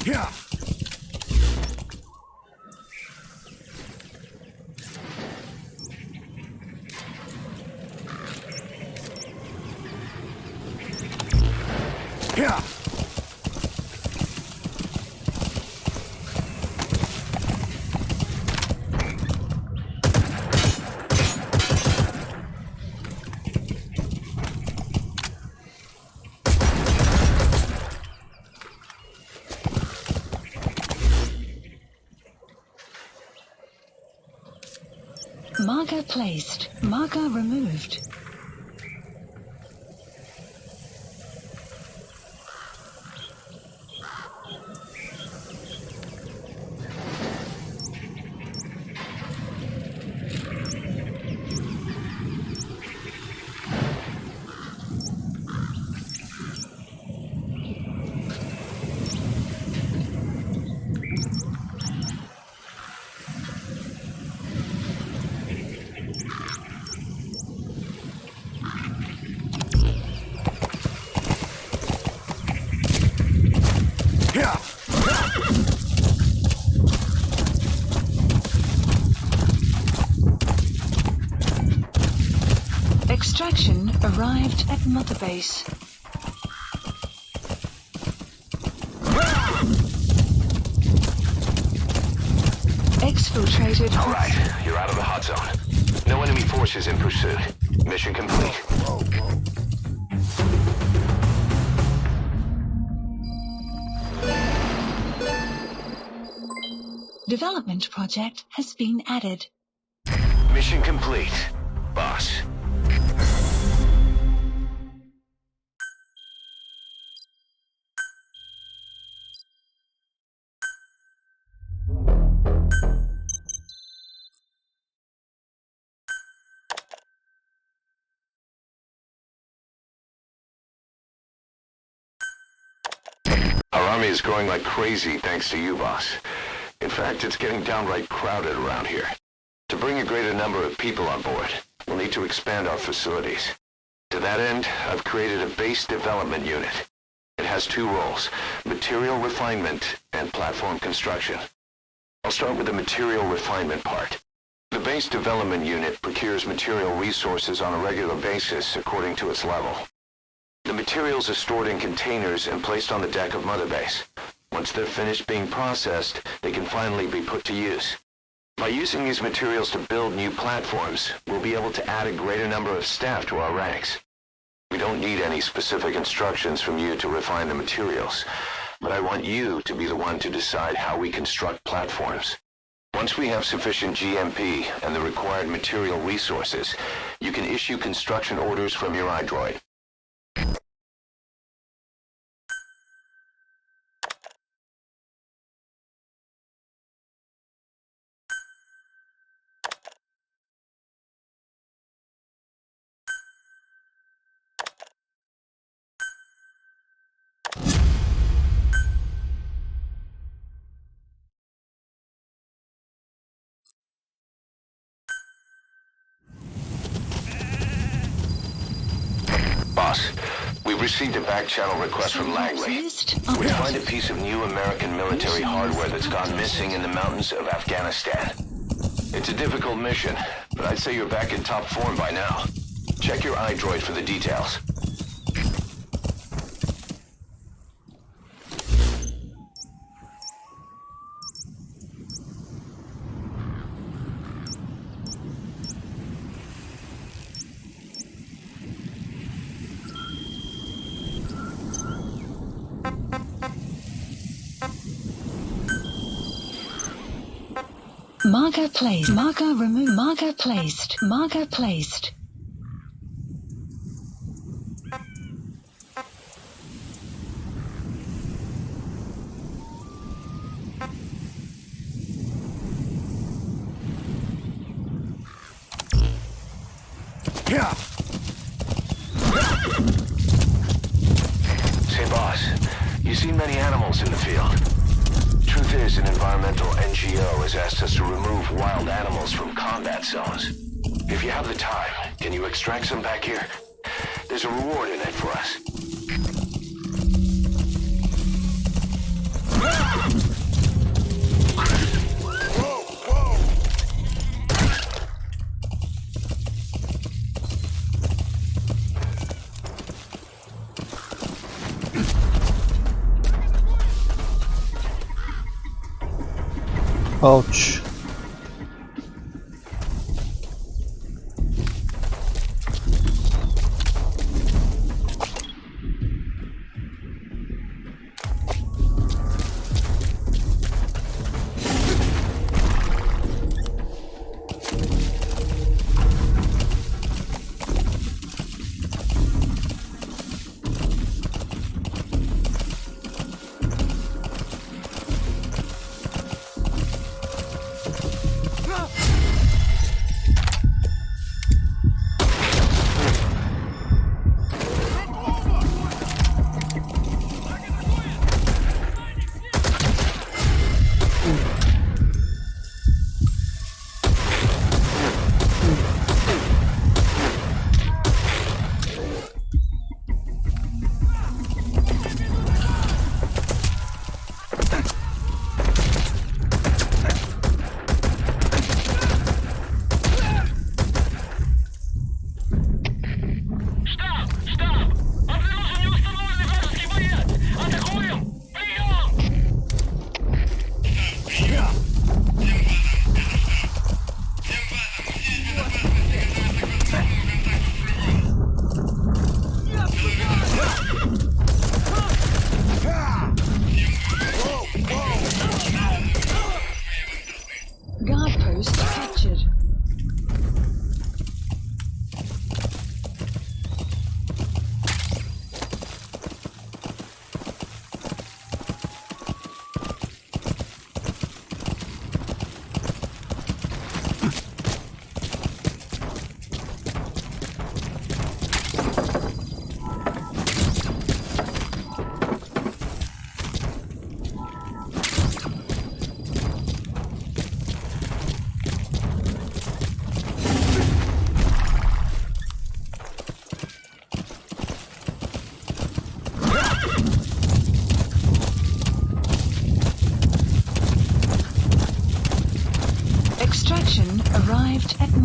Yeah. Yeah. Marker placed. Marker removed. Extraction arrived at Mother Base. Exfiltrated. All right, you're out of the hot zone. No enemy forces in pursuit. Mission complete. Development project has been added. Mission complete, boss. army is growing like crazy thanks to you, boss. In fact, it's getting downright crowded around here. To bring a greater number of people on board, we'll need to expand our facilities. To that end, I've created a base development unit. It has two roles, material refinement and platform construction. I'll start with the material refinement part. The base development unit procures material resources on a regular basis according to its level. The materials are stored in containers and placed on the deck of Mother Base. Once they're finished being processed, they can finally be put to use. By using these materials to build new platforms, we'll be able to add a greater number of staff to our ranks. We don't need any specific instructions from you to refine the materials, but I want you to be the one to decide how we construct platforms. Once we have sufficient GMP and the required material resources, you can issue construction orders from your iDroid. Boss, we've received a back-channel request from Langley. We find a piece of new American military hardware that's gone missing in the mountains of Afghanistan. It's a difficult mission, but I'd say you're back in top form by now. Check your iDroid for the details. Marker placed. Marker removed. Marker placed. Marker placed. Yeah. Say, boss, you seen many animals in the field? Truth is, an environmental NGO has asked us to remove wild animals from combat zones. If you have the time, can you extract some back here? There's a reward in it for us. Ouch.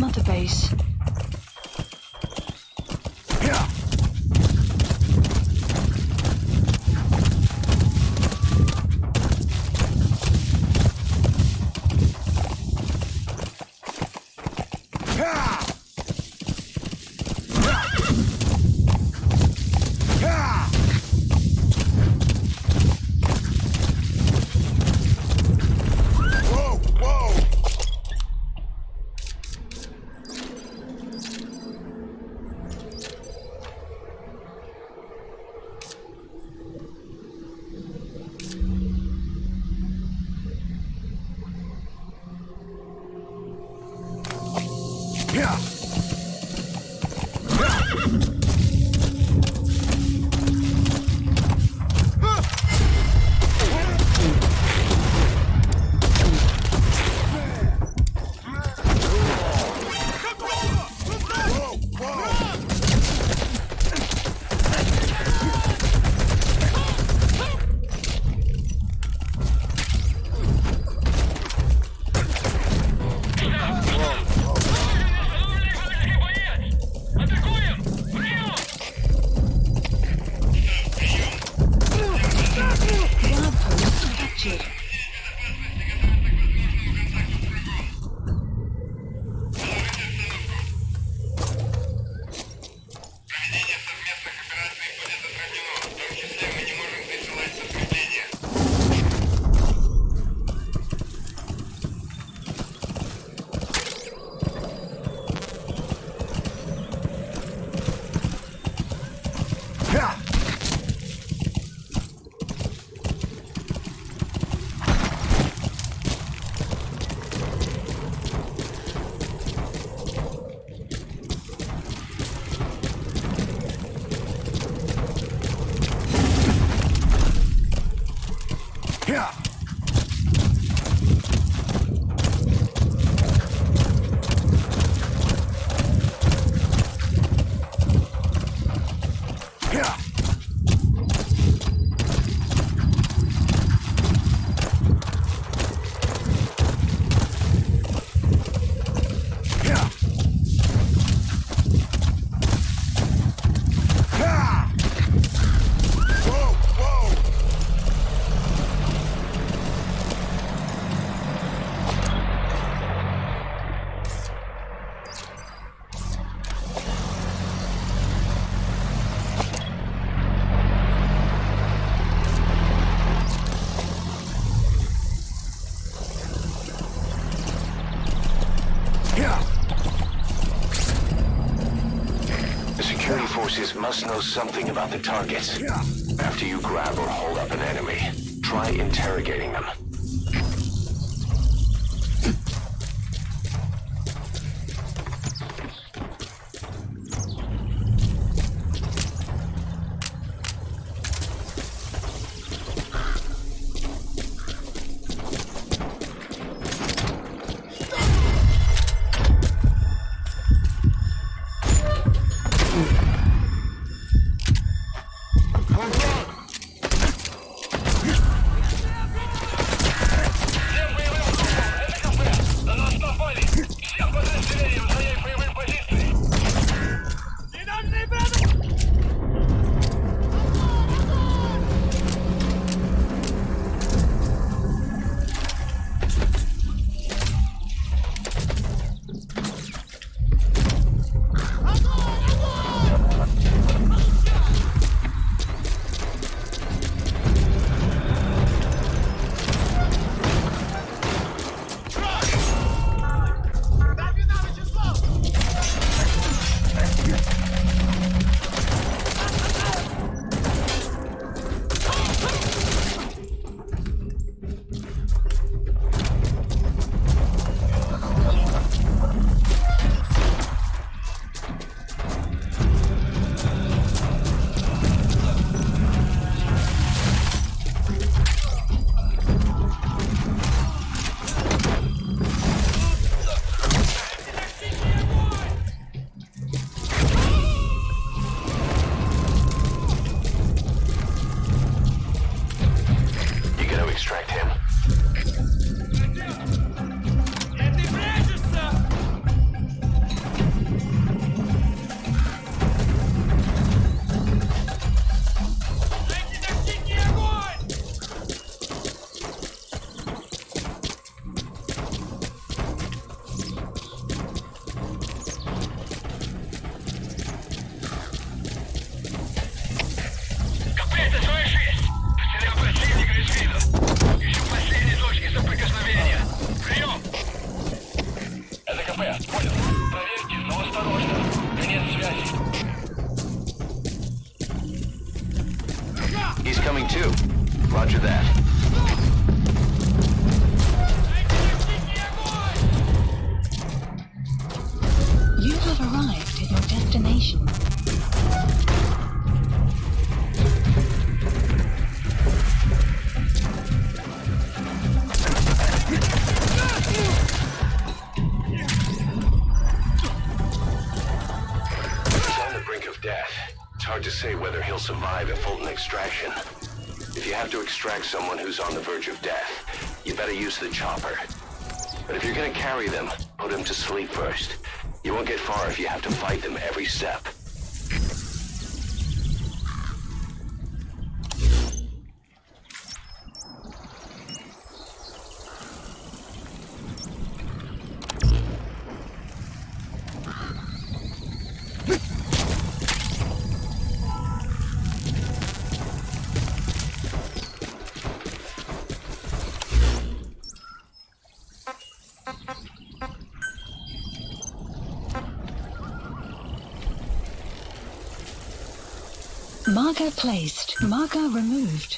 not a base. Must know something about the targets. After you grab or hold up an enemy, try interrogating them. too. Roger that. You have arrived at your destination. He's on the brink of death. It's hard to say whether he'll survive a Fulton extraction. If you have to extract someone who's on the verge of death, you better use the chopper. But if you're gonna carry them, put them to sleep first. You won't get far if you have to fight them every step. Marker placed. Marker removed.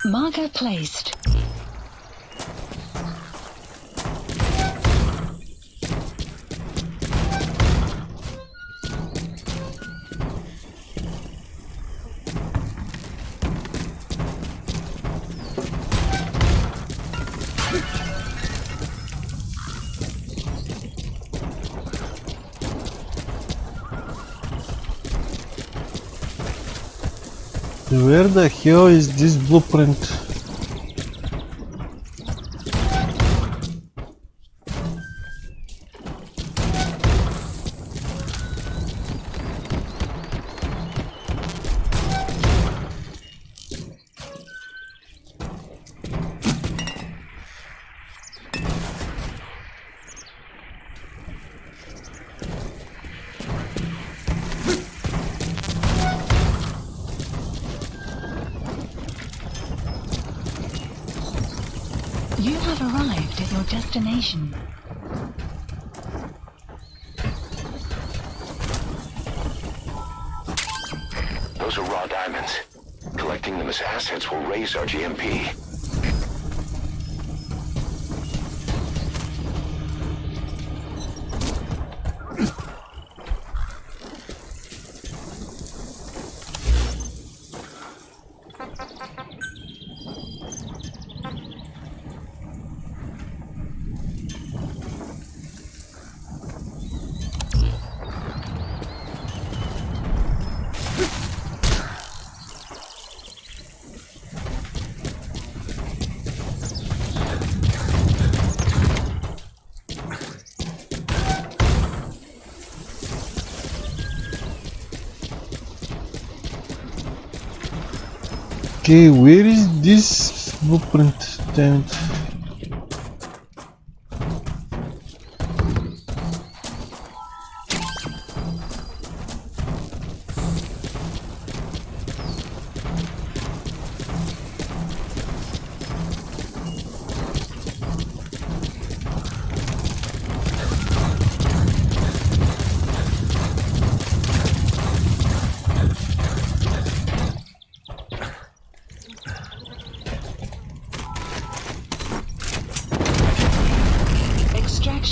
Marker placed. Where the hell is this blueprint? You have arrived at your destination. Those are raw diamonds. Collecting them as assets will raise our GMP. Okay, where is this blueprint? Damn it.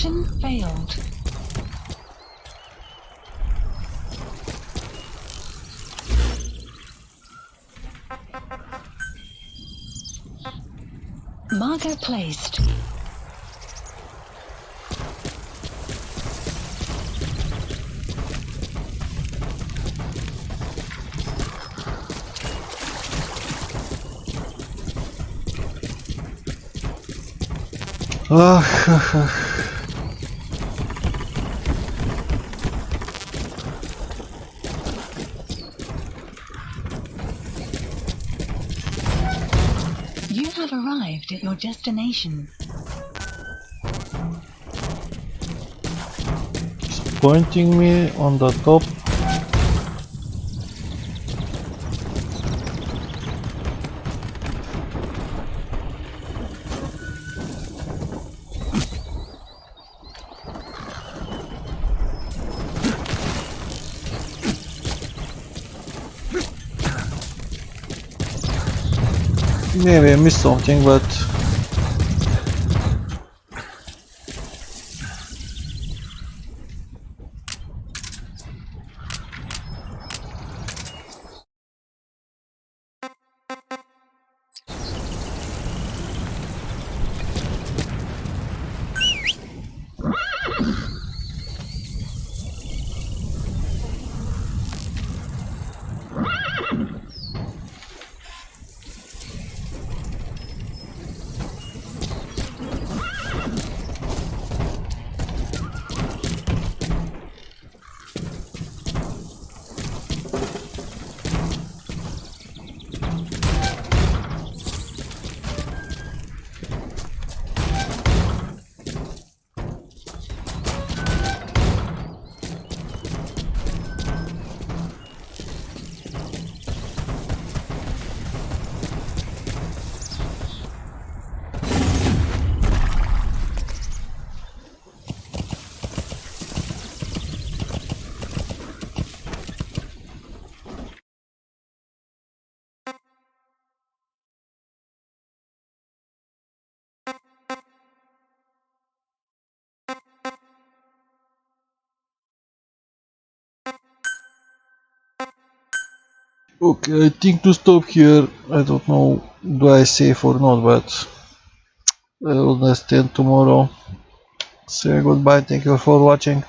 Mission failed. Marker placed. You have arrived at your destination. Pointing me on the top. Maybe I missed something, but okay, I think to stop here. I don't know, do I save or not, but I will understand tomorrow. Say goodbye, thank you for watching.